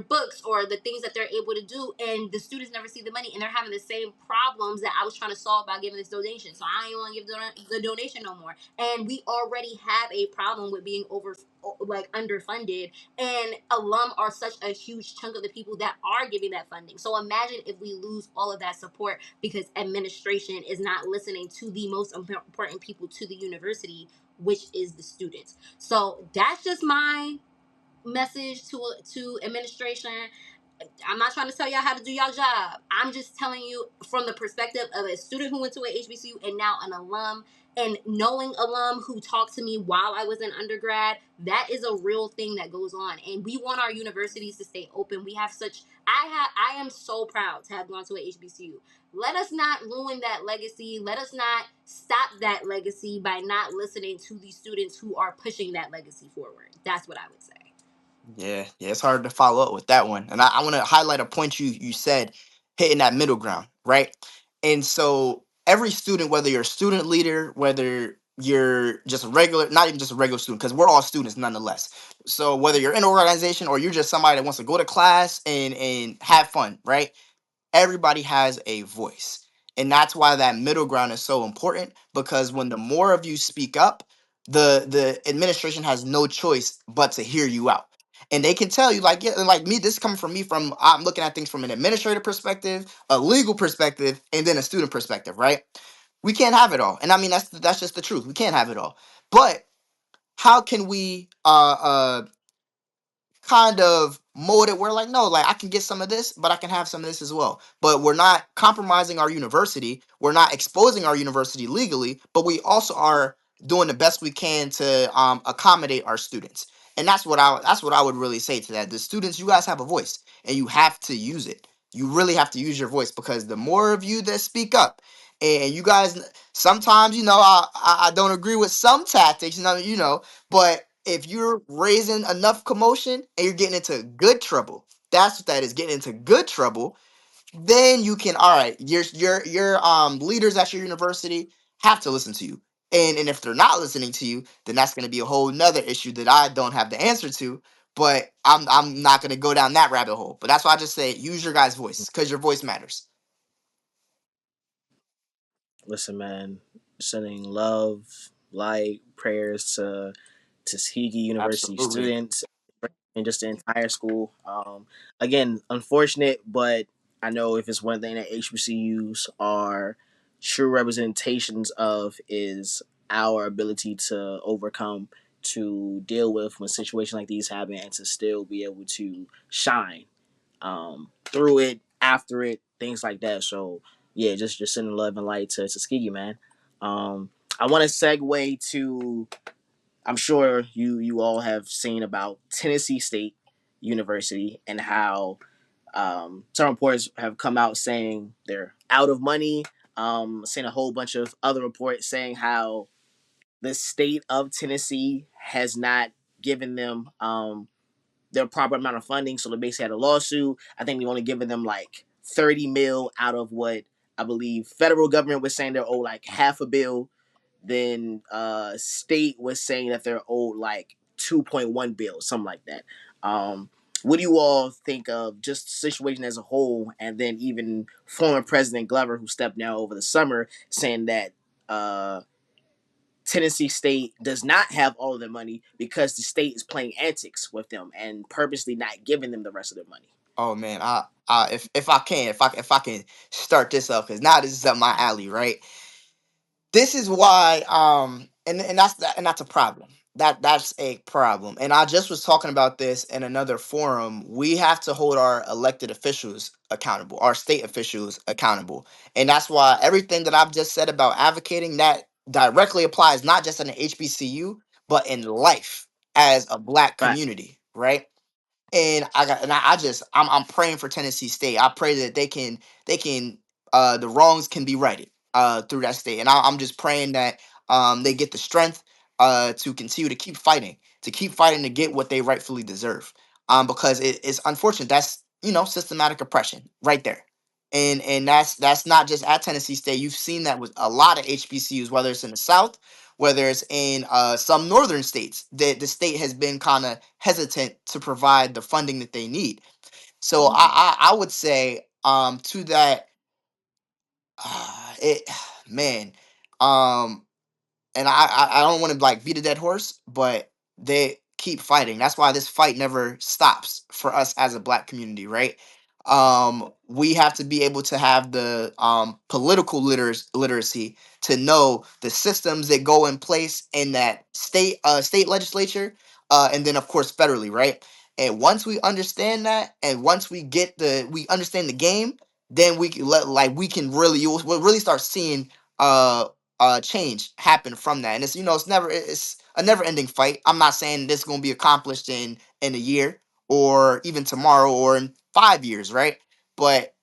books or the things that they're able to do, and the students never see the money, and they're having the same problems that I was trying to solve by giving this donation. So I don't even want to give the donation no more. And we already have a problem with being underfunded, and alum are such a huge chunk of the people that are giving that funding. So imagine if we lose all of that support because administration is not listening to the most important people to the university, which is the students. So that's just my message to administration. I'm not trying to tell y'all how to do y'all job. I'm just telling you from the perspective of a student who went to an HBCU and now an alum, and knowing alum who talked to me while I was in undergrad. That is a real thing that goes on, and we want our universities to stay open. We have such. I am so proud to have gone to an HBCU. Let us not ruin that legacy. Let us not stop that legacy by not listening to the students who are pushing that legacy forward. That's what I would say. Yeah, yeah, it's hard to follow up with that one. And I want to highlight a point you said, hitting that middle ground, right? And so every student, whether you're a student leader, whether you're just a regular, not even just a regular student, because we're all students nonetheless. So whether you're in an organization or you're just somebody that wants to go to class and have fun, right? Everybody has a voice. And that's why that middle ground is so important, because when the more of you speak up, the administration has no choice but to hear you out. And they can tell you, like, yeah, like me, this is coming from me, from I'm looking at things from an administrative perspective, a legal perspective, and then a student perspective, right? We can't have it all. And I mean that's just the truth. We can't have it all. But how can we kind of mold it where, like, no, like I can get some of this but I can have some of this as well, but we're not compromising our university, we're not exposing our university legally, but we also are doing the best we can to accommodate our students. And that's what I would really say to that. The students, you guys have a voice and you have to use it. You really have to use your voice, because the more of you that speak up And you guys, sometimes, I don't agree with some tactics, but if you're raising enough commotion and you're getting into good trouble, that's what that is, getting into good trouble, then you can, all right, your leaders at your university have to listen to you. And if they're not listening to you, then that's going to be a whole nother issue that I don't have the answer to. But I'm not going to go down that rabbit hole. But that's why I just say use your guys' voice, because your voice matters. Listen, man, sending love, light, prayers to Tuskegee University Absolutely. students and just the entire school. Again, unfortunate, but I know if it's one thing that HBCUs are true representations of is our ability to overcome, to deal with when situations like these happen, and to still be able to shine through it, after it, things like that. So yeah, just sending love and light to Tuskegee, man. I want to segue to. I'm sure you all have seen about Tennessee State University and how some reports have come out saying they're out of money. Seen a whole bunch of other reports saying how the state of Tennessee has not given them their proper amount of funding. So they basically had a lawsuit. I think we only given them like 30 mil out of what I believe federal government was saying they're owed like half a bill. Then state was saying that they're owed like 2.1 bill, something like that. What do you all think of just the situation as a whole, and then even former President Glover, who stepped down over the summer, saying that Tennessee State does not have all of their money because the state is playing antics with them and purposely not giving them the rest of their money. Oh man, if I can start this up, because now this is up my alley, right? This is why, and that's a problem. That's a problem. And I just was talking about this in another forum. We have to hold our elected officials accountable, our state officials accountable. And that's why everything that I've just said about advocating, that directly applies not just in the HBCU, but in life as a black Fact. community, right? And I'm praying for Tennessee State. I pray that they can the wrongs can be righted through that state. And I'm just praying that they get the strength to continue to keep fighting to get what they rightfully deserve. Because it's unfortunate. That's, systematic oppression right there. And that's not just at Tennessee State. You've seen that with a lot of HBCUs, whether it's in the South, whether it's in some northern states, that the state has been kind of hesitant to provide the funding that they need. So I would say to that, it man, um and I don't want to like beat a dead horse, but they keep fighting. That's why this fight never stops for us as a black community, right? We have to be able to have the political literacy to know the systems that go in place in that state legislature, and then of course federally, right? And once we understand that, and once we understand the game, then we can we can really, we'll really start seeing uh change happen from that. And it's a never ending fight. I'm not saying this is going to be accomplished in a year or even tomorrow or in 5 years, right? But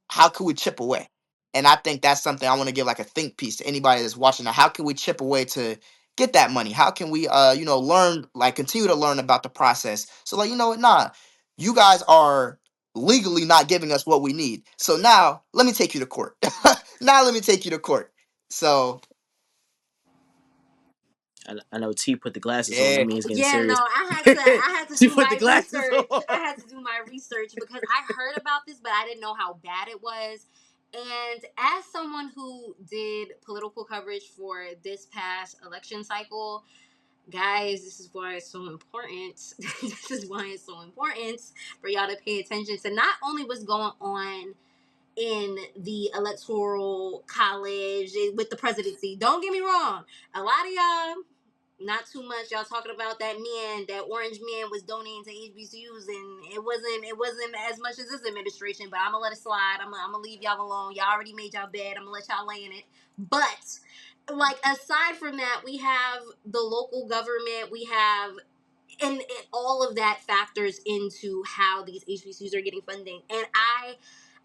how could we chip away? And I think that's something I want to give like a think piece to anybody that's watching now. How can we chip away to get that money? How can we learn, like continue to learn about the process? So like, you know what, nah, you guys are legally not giving us what we need. So now let me take you to court. Now let me take you to court. So I know T put the glasses on. That yeah. means getting Yeah, no, serious. I had to She do put the my glasses research. on. I had to do my research because I heard about this, but I didn't know how bad it was. And as someone who did political coverage for this past election cycle, guys, this is why it's so important. This is why it's so important for y'all to pay attention to not only what's going on in the electoral college with the presidency. Don't get me wrong. A lot of y'all, not too much. Y'all talking about that orange man was donating to HBCUs, and it wasn't as much as this administration. But I'm gonna let it slide. I'm gonna leave y'all alone. Y'all already made y'all bed. I'm gonna let y'all lay in it. But like aside from that, we have the local government. We have and all of that factors into how these HBCUs are getting funding. And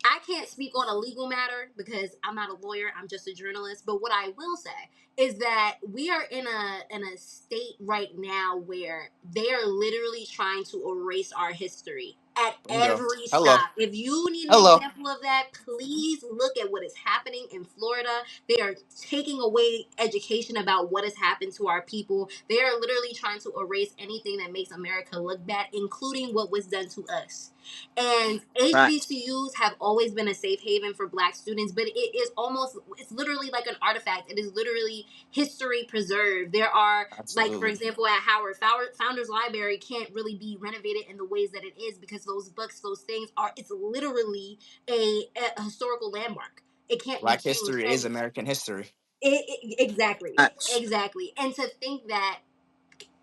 I can't speak on a legal matter because I'm not a lawyer. I'm just a journalist. But what I will say is that we are in a state right now where they are literally trying to erase our history at Bingo. every Hello. stop. If you need an Hello. example of that, please look at what is happening in Florida. They are taking away education about what has happened to our people. They are literally trying to erase anything that makes America look bad, including what was done to us. And Facts. HBCUs have always been a safe haven for Black students, but it is almost, it's literally like an artifact. It is literally history preserved. There are, like, for Absolutely. example, at Howard, Founders Library can't really be renovated in the ways that it is because those books, those things are, it's literally a historical landmark. It can't be Black changed. history is And American history. exactly, Facts. exactly. And to think that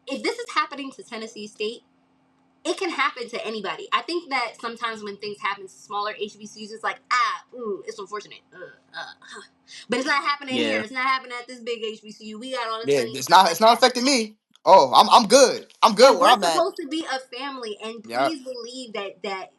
if this is happening to Tennessee State, it can happen to anybody. I think that sometimes when things happen to smaller HBCUs, it's like, it's unfortunate. But it's not happening here. Yeah. It's not happening at this big HBCU. We got all this Yeah, money and it's stuff not. like It's not that. affecting me. Oh, I'm good. I'm good And where we're I'm at. supposed to be a family. And Yeah. please believe that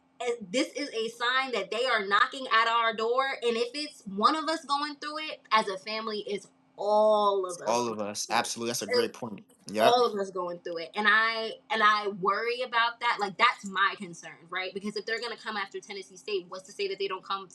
this is a sign that they are knocking at our door. And if it's one of us going through it as a family, it's all of us All going of us. through Absolutely. That's a it. great point. Yep. All of us going through it, and I worry about that. Like, that's my concern, right? Because if they're going to come after Tennessee State, what's to say that they don't come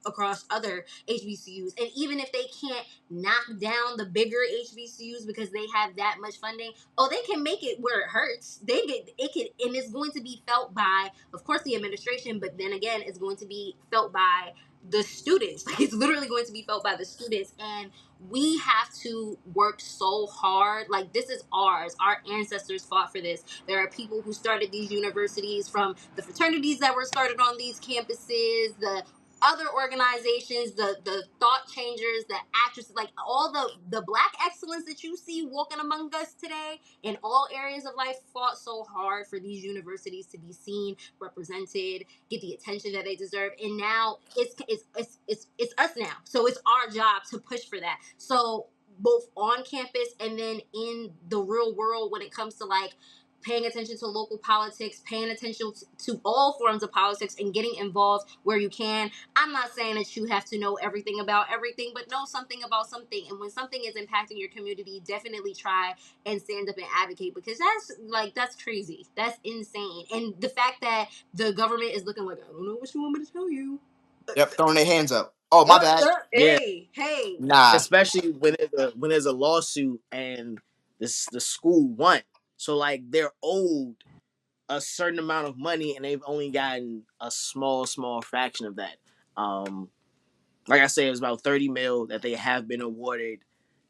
across other HBCUs? And even if they can't knock down the bigger HBCUs because they have that much funding, oh, they can make it where it hurts. They get it can, and it's going to be felt by, of course, the administration, but then again, it's going to be felt by the students. Like, it's literally going to be felt by the students. And we have to work so hard. Like, this is ours. Our ancestors fought for this. There are people who started these universities, from the fraternities that were started on these campuses, the other organizations, the thought changers, the actresses, like all the Black excellence that you see walking among us today in all areas of life, fought so hard for these universities to be seen, represented, get the attention that they deserve. And now it's us now. So it's our job to push for that. So both on campus and then in the real world, when it comes to, like, paying attention to local politics, paying attention to all forms of politics, and getting involved where you can. I'm not saying that you have to know everything about everything, but know something about something. And when something is impacting your community, definitely try and stand up and advocate, because that's crazy. That's insane. And the fact that the government is looking like, I don't know what you want me to tell you. Yep. Throwing their hands up. Oh, my bad. Yeah. Hey. Nah. Especially when there's a lawsuit and the school won. So like they're owed a certain amount of money and they've only gotten a small fraction of that. Um, like I said, it was about 30 mil that they have been awarded,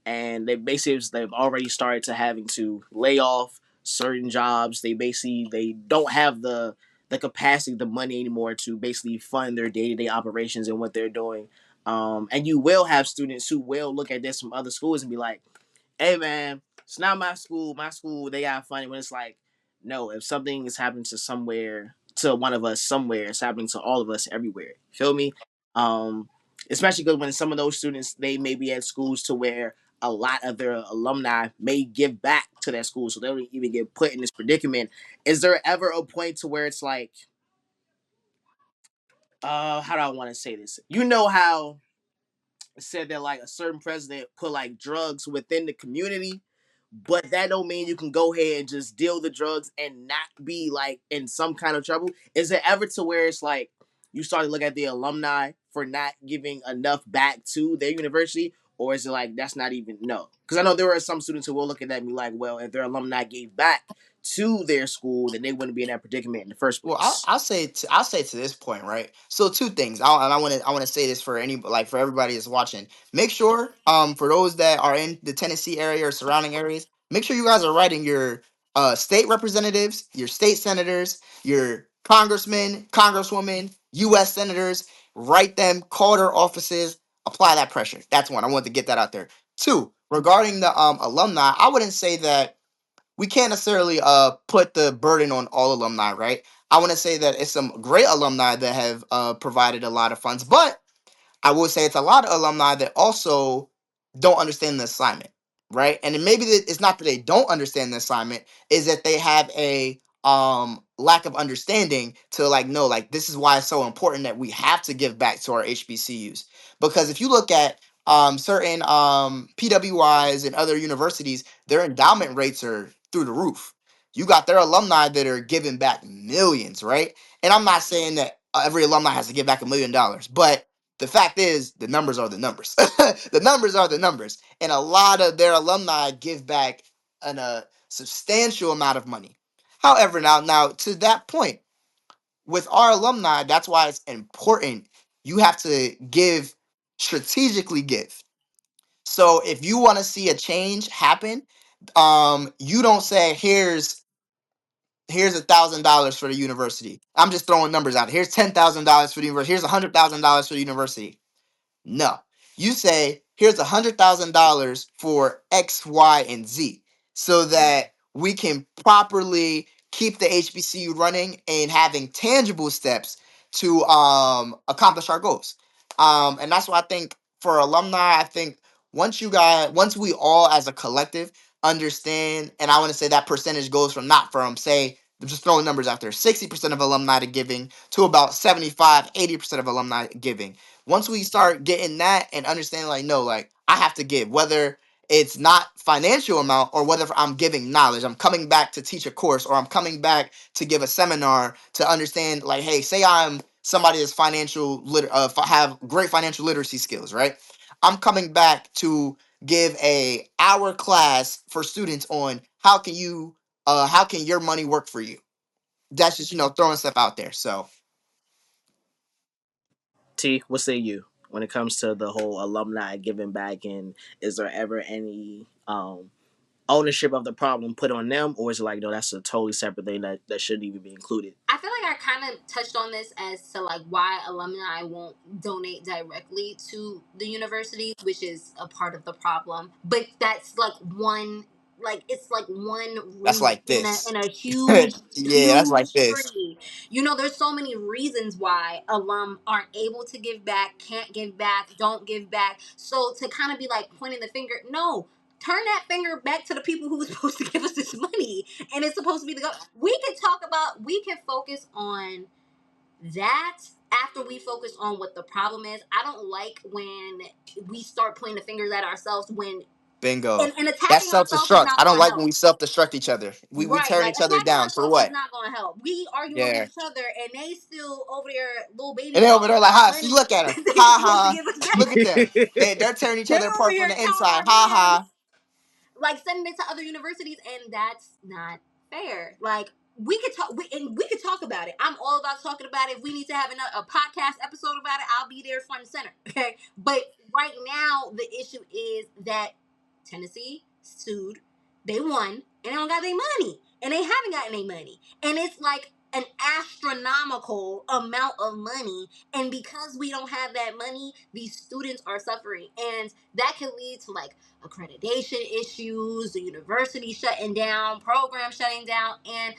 and they've already started to having to lay off certain jobs. They don't have the capacity, the money anymore to basically fund their day to day operations and what they're doing. And you will have students who will look at this from other schools and be like, hey man, it's not my school. My school, they got funding. When it's like, no, if something is happening to somewhere, to one of us somewhere, it's happening to all of us everywhere. Feel me? Um, Especially because when some of those students, they may be at schools to where a lot of their alumni may give back to that school, so they don't even get put in this predicament. Is there ever a point to where it's like, how do I want to say this? You know how it said that like a certain president put like drugs within the community, but that don't mean you can go ahead and just deal the drugs and not be like in some kind of trouble. Is it ever to where it's like you start to look at the alumni for not giving enough back to their university, or is it like that's not even no? Because I know there are some students who will look at that and be like, well, if their alumni gave back to their school, then they wouldn't be in that predicament in the first Well, I'll, place. I'll say I'll say to this point, right? So two things. I want to say this for any like for everybody that's watching. Make sure for those that are in the Tennessee area or surrounding areas, make sure you guys are writing your state representatives, your state senators, your congressmen, congresswomen, U.S. senators. Write them, call their offices, apply that pressure. That's one. I want to get that out there. Two, regarding the alumni, I wouldn't say that we can't necessarily put the burden on all alumni, right? I want to say that it's some great alumni that have provided a lot of funds, but I will say it's a lot of alumni that also don't understand the assignment, right? And then maybe it's not that they don't understand the assignment, is that they have a lack of understanding to like know like this is why it's so important that we have to give back to our HBCUs. Because if you look at certain PWIs and other universities, their endowment rates are through the roof. You got their alumni that are giving back millions, right? And I'm not saying that every alumni has to give back $1 million, but the fact is the numbers are the numbers. The numbers are the numbers, and a lot of their alumni give back a substantial amount of money. However, now to that point, with our alumni, that's why it's important. You have to give strategically give. So if you want to see a change happen, you don't say here's $1,000 for the university. I'm just throwing numbers out. Here's $10,000 for the university. Here's $100,000 for the university. No. You say, here's $100,000 for X, Y, and Z so that we can properly keep the HBCU running and having tangible steps to accomplish our goals. And that's why I think for alumni, I think once we all as a collective understand, and I want to say that percentage goes from not from, say, just throwing numbers out there, 60% of alumni to giving to about 75-80% of alumni giving. Once we start getting that and understanding like no, like I have to give, whether it's not financial amount or whether I'm giving knowledge, I'm coming back to teach a course or I'm coming back to give a seminar to understand like, hey, say I'm somebody that's have great financial literacy skills, right? I'm coming back to give a hour class for students on how can your money work for you. That's just throwing stuff out there. So T, what say you when it comes to the whole alumni giving back? And is there ever any ownership of the problem put on them, or is it like no, that's a totally separate thing that shouldn't even be included? I feel like I kind of touched on this as to like why alumni won't donate directly to the universities, which is a part of the problem. But that's like one, like it's like one that's root like in this. a huge, Yeah, that's like huge this. tree. You know, there's so many reasons why alum aren't able to give back, can't give back, don't give back. So to kind of be like pointing the finger, no, turn that finger back to the people who were supposed to give us this money, and it's supposed to be the go. We can focus on that after we focus on what the problem is. I don't like when we start pointing the fingers at ourselves when Bingo. and That's attacking self ourselves is destruct. not I don't going to like when help. we self destruct each other. We Right, tearing like each other attacking down for ourselves is what? not going to help. We arguing with Yeah. each other, and they still over there, little And babies they over talking there like, about ha, see, money look at them. they Ha supposed to ha. give us Look back. at them. They're tearing each They're other over apart from here the counting inside. our Ha bands, ha. like sending it to other universities, and that's not fair. Like we could talk about it. I'm all about talking about it. If we need to have a podcast episode about it, I'll be there front and center. Okay, but right now the issue is that Tennessee sued, they won, and they don't got their money, and they haven't gotten their money, and it's like an astronomical amount of money, and because we don't have that money, these students are suffering, and that can lead to like accreditation issues, the university shutting down, programs shutting down, and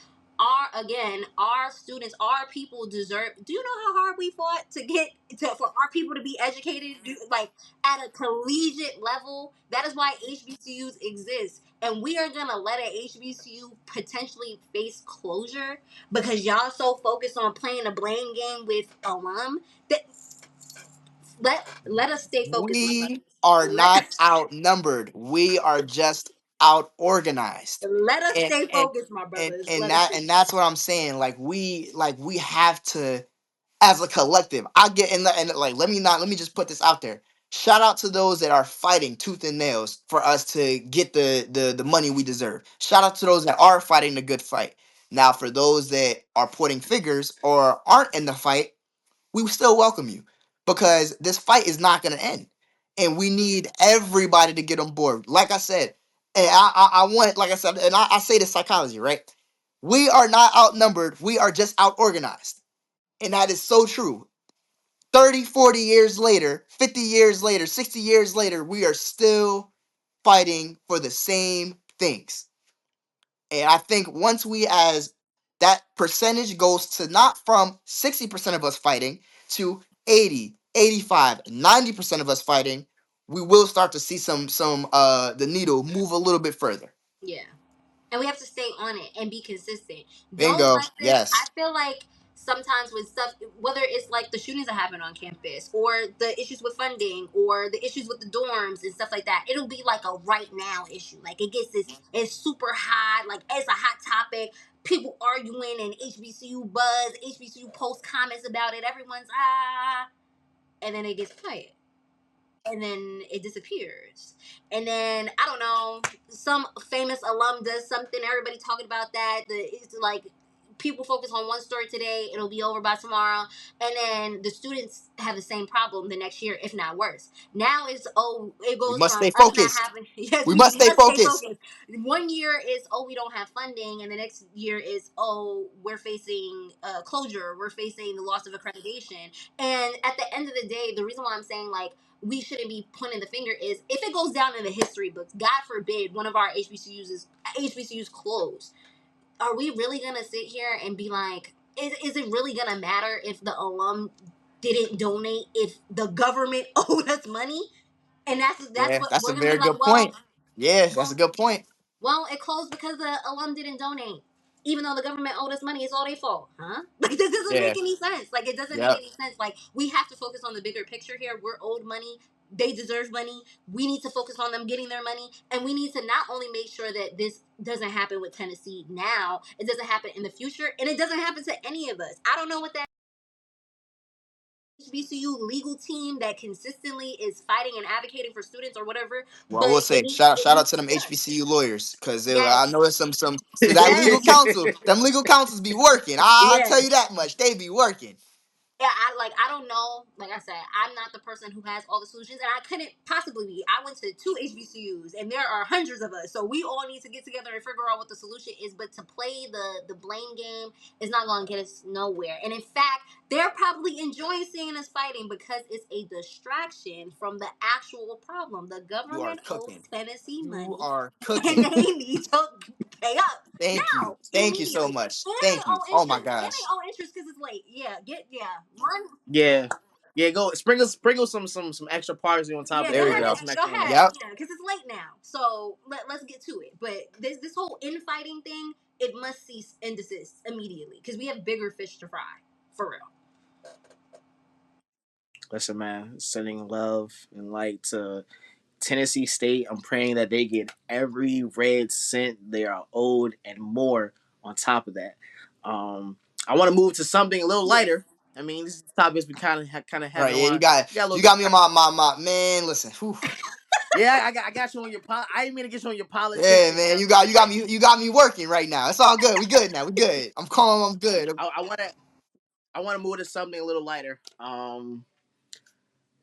our students, our people deserve. Do you know how hard we fought to get for our people to be educated, like at a collegiate level? That is why HBCUs exist, and we are gonna let an HBCU potentially face closure because y'all so focused on playing a blame game with alum that let us stay focused, my brothers. We are Let not outnumbered. We are just out organized. let us And stay and focused, my and brothers. and Let us that stay and that's what I'm saying. Like we have to as a collective. I get in the and like let me just put this out there. Shout out to those that are fighting tooth and nails for us to get the money we deserve. Shout out to those that are fighting the good fight. Now, for those that are putting figures or aren't in the fight, we still welcome you because this fight is not going to end, and we need everybody to get on board. Like I said, and I want, like I said, and I say this psychology, right? We are not outnumbered. We are just out organized, and that is so true. 30, 40 years later, 50 years later, 60 years later, we are still fighting for the same things. And I think once we as that percentage goes to not from 60% of us fighting to 80, 85, 90% of us fighting, we will start to see some the needle move a little bit further. Yeah. and we have to stay on it and be consistent. Don't Bingo. let this. I Yes. feel like sometimes with stuff, whether it's like the shootings that happen on campus, or the issues with funding, or the issues with the dorms and stuff like that, it'll be like a right now issue. Like it gets this, it's super hot. Like it's a hot topic. People arguing and HBCU buzz, HBCU post comments about it. Everyone's and then it gets quiet, and then it disappears. And then I don't know, some famous alum does something, everybody talking about that. It's like people focus on one story today, it'll be over by tomorrow, and then the students have the same problem the next year, if not worse. Now it's, oh, it We goes must from stay us not focused. having yes, We we must stay must stay focused. focused. One year is, oh, we don't have funding, and the next year is, oh, we're facing closure, we're facing the loss of accreditation. And at the end of the day, the reason why I'm saying like we shouldn't be pointing the finger is, if it goes down in the history books, God forbid one of our HBCUs closed, are we really gonna sit here and be like, is it really gonna matter if the alum didn't donate, if the government owed us money? And that's Yeah, what that's we're a gonna be very like, good point. Yes, that's a well, good point. well, it closed because the alum didn't donate. Even though the government owed us money, it's all their fault. Huh? Like, this doesn't Yeah. make any sense. Like, it doesn't make Yep. any sense. Like, we have to focus on the bigger picture here. We're owed money. They deserve money. We need to focus on them getting their money. And we need to not only make sure that this doesn't happen with Tennessee now, it doesn't happen in the future, and it doesn't happen to any of us. I don't know what that HBCU legal team that consistently is fighting and advocating for students or whatever, Well, I but will say it shout out needs to to them be done. HBCU lawyers because I Yes. know it's some so that Yes. legal counsel, them legal counsels be working. I'll tell Yes. you that much. They be working. Yeah, I don't know. Like I said, I'm not the person who has all the solutions, and I couldn't possibly be. I went to two HBCUs, and there are hundreds of us, so we all need to get together and figure out what the solution is. But to play the blame game is not going to get us nowhere. And in fact, they're probably enjoying seeing us fighting because it's a distraction from the actual problem. The You are government owes cooking. Tennessee You money, are and cooking. they need to pay up Thank you. now, Thank you so immediately. much. And they Thank you. owe Oh my interest. And they gosh. owe interest because it's late. Yeah, run. Yeah. Yeah, go sprinkle some extra parsley on top Yeah, of There go that we bread. ahead. Add go. some Go extra on that. ahead. Yep. Yeah, because it's late now. So let's get to it. But this whole infighting thing, it must cease and desist immediately because we have bigger fish to fry. For real. Listen, man, sending love and light to Tennessee State. I'm praying that they get every red cent they are owed and more on top of that. Um, I want to move to something a little Yes. lighter. I mean, this topic's been kind of heavy Right. Yeah. on. We got a You little. got me on my man. Listen. Whew. Yeah, I got you on your. I didn't mean to get you on your politics Yeah, and man. everything like that. You got me working right now. It's all good. We good now. We good. I'm calm. I'm good. I want to move to something a little lighter.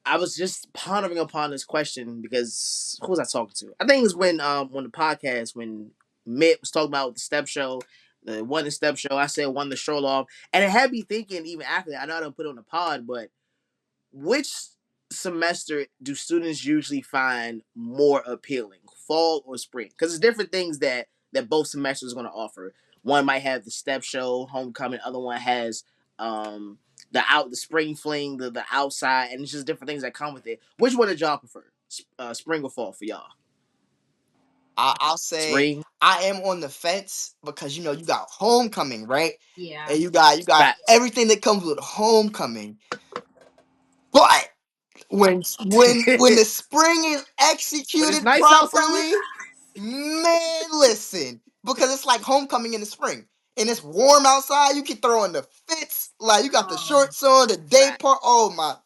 I was just pondering upon this question because who was I talking to? I think it was when on the podcast when Mitt was talking about the step show, the one the step show. I said one the stroll off, and it had me thinking even after that. I know I don't put it on the pod, but which semester do students usually find more appealing, fall or spring? Because it's different things that both semesters are going to offer. One might have the step show, homecoming. Other one has the spring fling, the outside, and it's just different things that come with it. Which one did y'all prefer, spring or fall for y'all? I'll say Spring. I am on the fence because you got homecoming, right? Yeah. And you got Facts. everything that comes with homecoming. But when the spring is When it's executed nice outside. properly, man, listen, because it's like homecoming in the spring. And it's warm outside, you can throw in the fits, like you got the Um. shorts on, the day Fact. part. Oh my,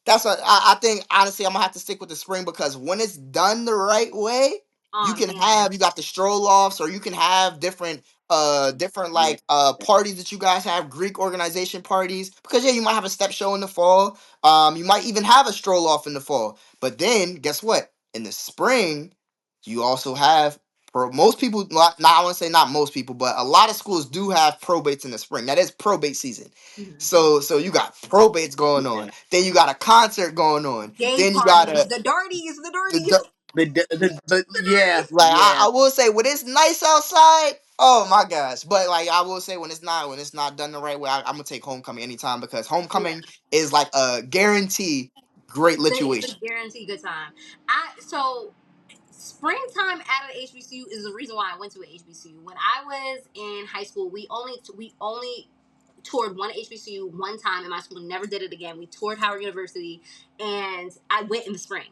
that's what I think. Honestly, I'm gonna have to stick with the spring because when it's done the right way, you Oh can man. have you got the stroll offs, or you can have different Yeah. like parties that you guys have, Greek organization parties. Because yeah, you might have a step show in the fall. You might even have a stroll off in the fall. But then guess what? In the spring, you also have most people. Not I want to say not most people, but a lot of schools do have probates in the spring. That is probate season. Mhm. So you got probates going on. Yeah. Then you got a concert going on. Day Then you got parties, the darties, the darties, the The the yeah, darties. like yeah. I will say when it's nice outside, oh my gosh. But like I will say when it's not done the right way, I'm gonna take homecoming anytime because Yeah. homecoming is like a guarantee great It's a lituation. guaranteed good time. I so springtime at an HBCU is the reason why I went to an HBCU. When I was in high school, we only toured one HBCU one time in my school and never did it again. We toured Howard University, and I went in the spring.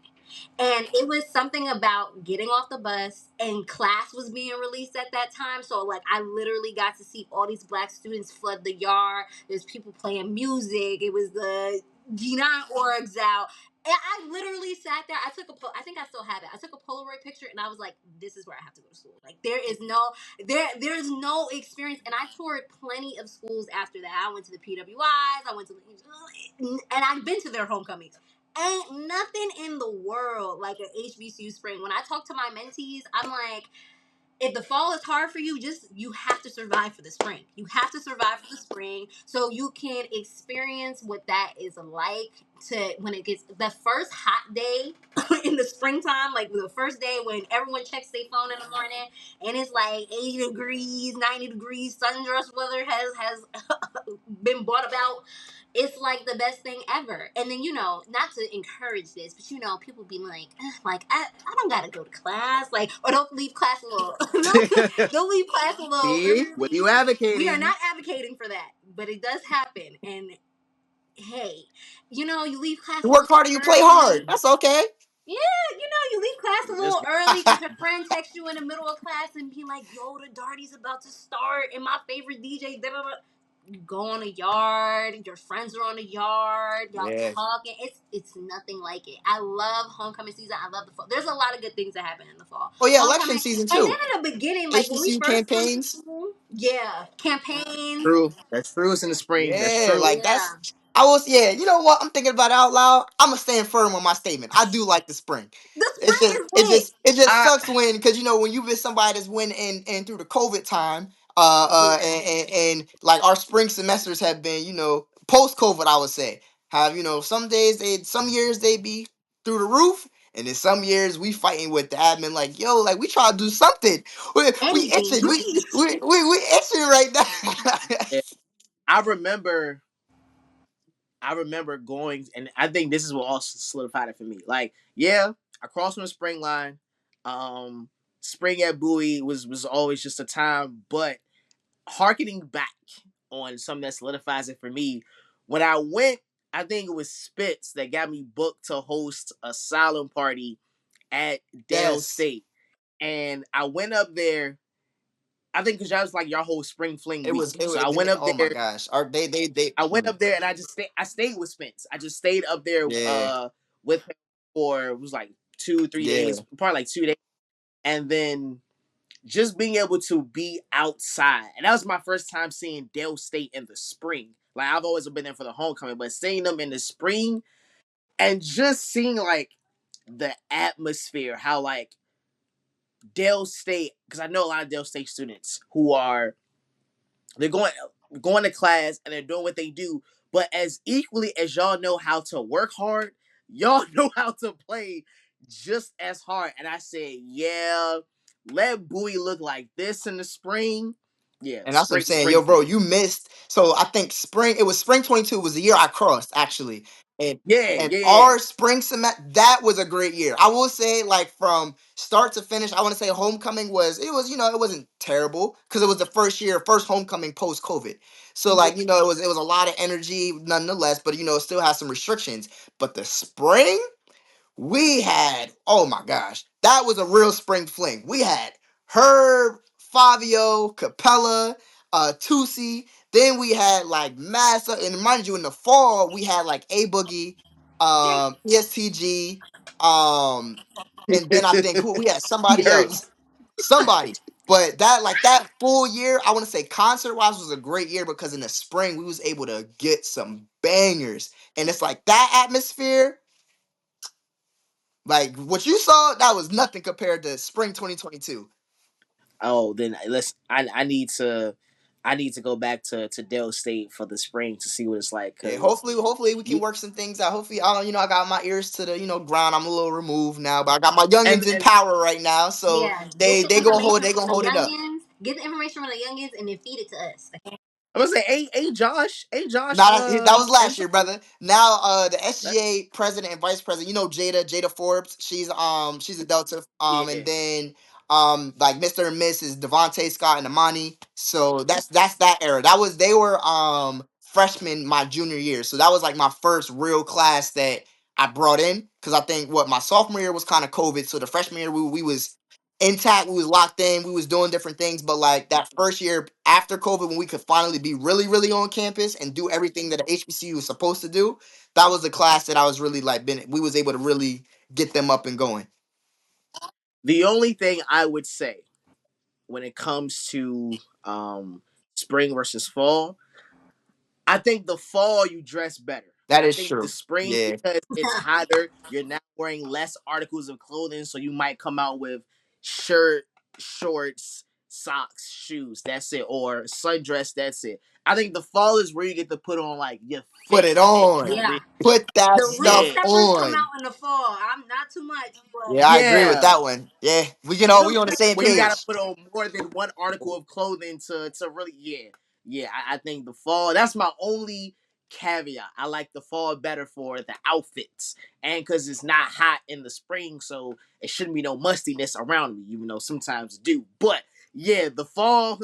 And it was something about getting off the bus, and class was being released at that time. So, like, I literally got to see all these black students flood the yard. There's people playing music. It was the G9 orgs out. And I literally sat there. I think I still have it. I took a Polaroid picture, and I was like, "This is where I have to go to school." Like, there's no experience. And I toured plenty of schools after that. I went to the PWIs. I went to and I've been to their homecomings. Ain't nothing in the world like an HBCU spring. When I talk to my mentees, I'm like, if the fall is hard for you, just you have to survive for the spring. You have to survive for the spring so you can experience what that is like to when it gets the first hot day in the springtime, like the first day when everyone checks their phone in the morning and it's like 80 degrees, 90 degrees, sundress weather has been brought about. It's like the best thing ever. And then, not to encourage this, but people be like, "Ugh, like I don't gotta go to class, like, or don't leave class a little, don't leave class a little See, what are early." you We are advocating? not advocating for that, but it does happen. And hey, you leave class You a work little hard or you play hard. early. That's okay. Yeah, you leave class a Just little early because your friend texts you in the middle of class and be like, "Yo, the Darty's about to start, and my favorite DJ." Da, da, da. You go on a yard. Your friends are on a yard. Y'all Yeah. talking. It's nothing like it. I love homecoming season. I love the fall. There's a lot of good things that happen in the fall. Oh yeah, election Homecoming, season and then too. in the beginning, like when we HBCU first come to campaigns. school, yeah, campaigns, true. That's true. It's in the spring. That's Yeah, true. like yeah. that's I was yeah, you know what? I'm thinking about it out loud. I'm gonna stand firm on my statement. I do like the spring. The It's spring just is lit. it just I sucks when because when you've been somebody that's went in through the COVID time, Yeah, and like our spring semesters have been, post COVID, I would say, have some days some years they be through the roof. And then some years we fighting with the admin like, yo, like we try to do something. We anything, itching. please. We itching right now. yeah, I remember I remember going, and I think this is what also solidified it for me. Like, yeah, I crossed from the spring line. Um, Spring at Bowie was always just a time, but harkening back on something that solidifies it for me, when I went, I think it was Spitz that got me booked to host a silent party at Dale Yes. State, and I went up there. I think because that was like your whole spring fling week, It so was I went up oh my there gosh. Are they I went up there and I stayed with Spence. I just stayed up there yeah. with him for it was like 2 3 days, Yeah. probably like 2 days. And then just being able to be outside. And that was my first time seeing Dale State in the spring. Like I've always been there for the homecoming, but seeing them in the spring and just seeing like the atmosphere, how like Dale State, because I know a lot of Dale State students who are they're going to class and they're doing what they do. But as equally as y'all know how to work hard, y'all know how to play just as hard. And I said, yeah, let Bowie look like this in the spring. Yeah, And that's what I'm saying. spring Yo, bro, fling. you missed. So I think it was spring 22 was the year I crossed, actually. And Yeah, and yeah, yeah. our spring semester, that was a great year. I will say, like, from start to finish, I want to say homecoming it wasn't terrible because it was the first homecoming post COVID. So, Yeah. like, it was a lot of energy nonetheless, but it still has some restrictions. But the spring, we had, oh my gosh, that was a real spring fling. We had Herb, Fabio, Capella, Tusi. Then we had like Massa, and mind you, in the fall we had like A Boogie, ESTG, and then I think who we had He somebody heard. else, somebody. But that full year, I want to say concert wise was a great year because in the spring we was able to get some bangers, and it's like that atmosphere. Like what you saw, that was nothing compared to spring 2022. Oh, then let's. I need to go back to Dale State for the spring to see what it's like. Yeah, Cause hopefully we can you work some things out. Hopefully, I don't, I got my ears to the, ground. I'm a little removed now, but I got my youngins in and power right now, so Yeah, get they the they gonna hold information they gonna from the hold it up. youngins. Get the information from the youngins, and then feed it to us. Okay? I'm gonna say, hey Josh, Nah, that was last year, MC. brother. Now, the That, SGA president and vice president, Jada Forbes. She's a Delta. And yeah. then like Mr. and Miss is Devontae Scott and Amani. So that's that era. They were freshmen my junior year. So that was like my first real class that I brought in, because I think what my sophomore year was kind of COVID. So the freshman year we was intact, we was locked in, we was doing different things. But like that first year after COVID, when we could finally be really, really on campus and do everything that an HBCU was supposed to do, that was the class that I was really like we was able to really get them up and going. The only thing I would say when it comes to spring versus fall, I think the fall you dress better. That I is think the true. spring, Yeah. because it's hotter, you're now wearing less articles of clothing, so you might come out with shirt, shorts, socks, shoes. That's it, or sundress. That's it. I think the fall is where you get to put on like your Put thick, it thick, on. your Yeah. real, Put that The real stuff yeah, steppers come on. out in the fall. I'm not too much, but Yeah, I agree with yeah. that one. Yeah. real We on the same When you gotta page. put on more than one article of clothing to really, yeah. I think the fall, that's my only caveat. I like the fall better for the outfits, and because it's not hot in the spring, so it shouldn't be no mustiness around me, even though sometimes it do. But yeah, the fall,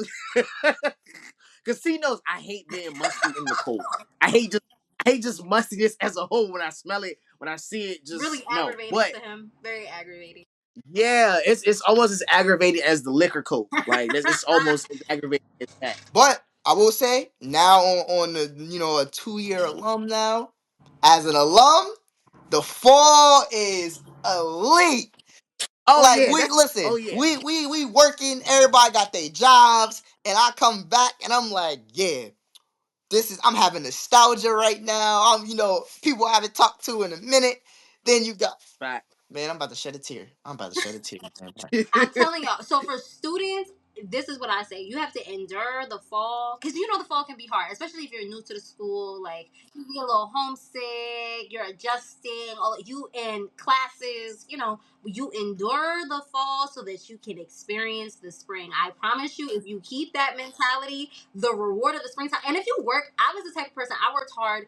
because he knows I hate being musty in the cold. I hate just I hate just mustiness as a whole. When I smell it, when I see it, really just no. aggravating But to him. Very aggravating. yeah, it's almost as aggravated as the liquor coat. Like it's almost as aggravating as that. But I will say now on the a 2 year alum now, as an alum, the fall is elite. Oh Like yeah, we that's listen, oh yeah. we working, everybody got their jobs, and I come back and I'm like, yeah, I'm having nostalgia right now. People I haven't talked to in a minute. Then you got, Fact. man, I'm about to shed a tear. I'm about to shed a tear, man. I'm telling y'all. So for students, this is what I say: you have to endure the fall, because the fall can be hard, especially if you're new to the school. Like you get a little homesick, you're adjusting. All you in classes, you endure the fall so that you can experience the spring. I promise you, if you keep that mentality, the reward of the springtime. And if you work, I was the type of person, I worked hard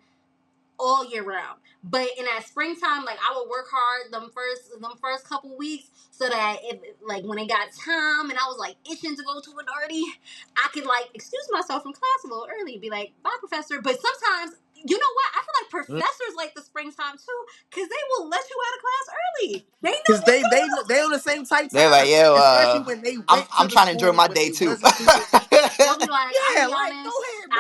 all year round. But in that springtime, like I would work hard them first couple weeks, so that if like when it got time and I was like itching to go to an already, I could like excuse myself from class a little early, be like, bye professor. But sometimes, you know what? I feel like professors like the springtime too, because they will let you out of class early. They know Because you they on the same type They're like, time. yo, Especially when they went I'm to the trying to enjoy school my when day they too. wasn't even. They'll be like, I'll Yeah, be like go honest. ahead, bro.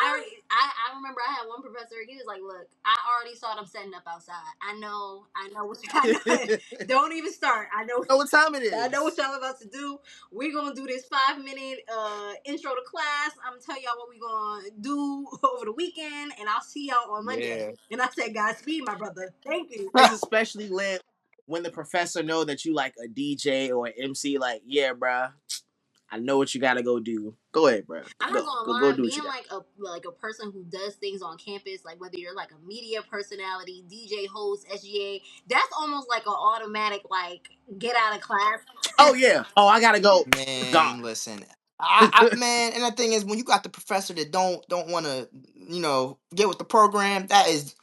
I remember I had one professor. He was like, "Look, I already saw them setting up outside. I know what you got. Don't even start. Know what time it I know what is. y'all about to do. We're gonna do this 5 minute intro to class. I'm gonna tell y'all what we're gonna do over the weekend, and I'll see y'all on Monday." Yeah. And I said, "Godspeed, my brother. Thank you." It's especially lit when the professor know that you like a DJ or an MC. Like, yeah, bro, I know what you gotta go do. Go ahead, bro. I'm not Go, gonna go, go lie, do what being you got. like a person who does things on campus, like whether you're like a media personality, DJ host, SGA, that's almost like an automatic like get out of class. Oh yeah. Oh, I gotta go. Gone. Man, listen. Man, and the thing is, when you got the professor that don't want to, get with the program, that is.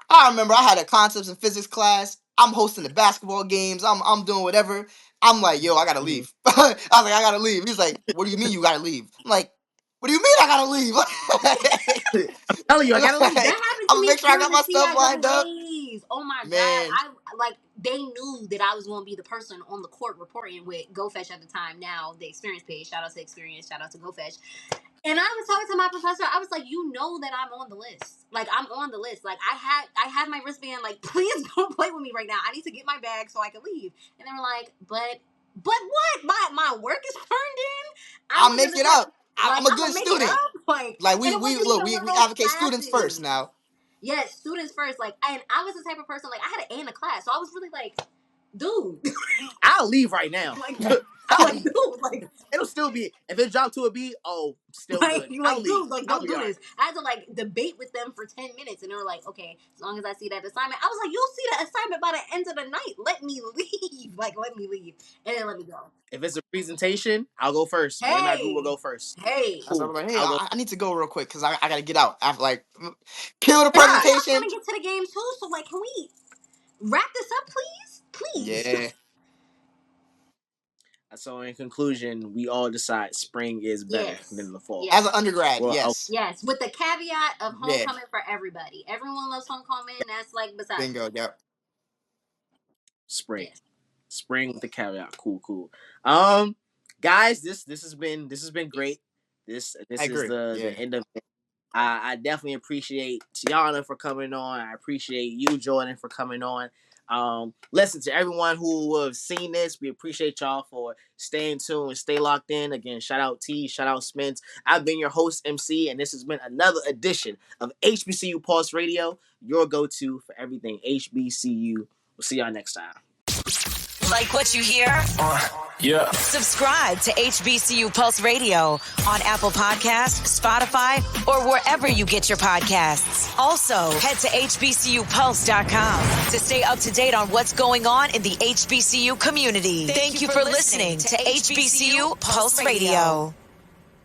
I remember I had a concepts and physics class. I'm hosting the basketball games. I'm doing whatever. I'm like, yo, I gotta Mhm. leave. I was like, I gotta leave. He's like, what do you mean you gotta leave? I'm like, what do you mean I gotta leave? I'm telling you, I gotta leave. That Like, happened I'm to gonna me make sure I during got the my stuff lined up. CIAAs. Oh my god, Man, I like they knew that I was going to be the person on the court reporting with GoFetch at the time. Now the Experience page. Shout out to Experience. Shout out to GoFetch. And I was talking to my professor. I was like, you know that I'm on the list. Like I'm on the list. Like I had my wristband. Like please don't play with me right now. I need to get my bag so I can leave. And they were like, but what? My work is turned in. I I'll was in make the it class. up. Like I'm a I'm good gonna make it student. up. Like, Like and we it we wasn't look, even one we of those advocate students first classes. now. Yes, students first. Like, and I was the type of person like I had an A in the class, so I was really like, dude. I'll leave right now. Like, I'll like, leave. dude, like, It'll still be, if it dropped to a B, oh, still like, good. I'll leave. dude, like, I'll don't be do all right. this. I had to like debate with them for 10 minutes, and they were like, okay, as long as I see that assignment, I was like, you'll see that assignment by the end of the night. Let me leave. Like, let me leave, and then let me go. If it's a presentation, I'll go first. Me and my group will go first. Hey. So I'm Cool. like, hey, I'll go. I need to go real quick because I gotta get out after like kill the But I'm presentation. trying to get to the game too, so like, can we wrap this up, please? Please. Yeah, So in conclusion, we all decide spring is better than the fall. as an undergrad, Well, yes, Yes, with the caveat of yeah, homecoming for everybody. Everyone loves homecoming. That's like besides. bingo, yep. spring. Yes. Spring with the caveat. Cool. Guys, this has been great. This I is agree. the end of it. I definitely appreciate Tiana for coming on. I appreciate you, Jordan, for coming on. Listen, to everyone who have seen this, we appreciate y'all for staying tuned and stay locked in. Again, shout out T, shout out Spence. I've been your host, MC, and this has been another edition of HBCU Pulse Radio, your go-to for everything HBCU. We'll see y'all next time. Like what you hear? Yeah. Subscribe to HBCU Pulse Radio on Apple Podcasts, Spotify, or wherever you get your podcasts. Also, head to hbcupulse.com to stay up to date on what's going on in the HBCU community. Thank you for listening to HBCU Pulse Radio.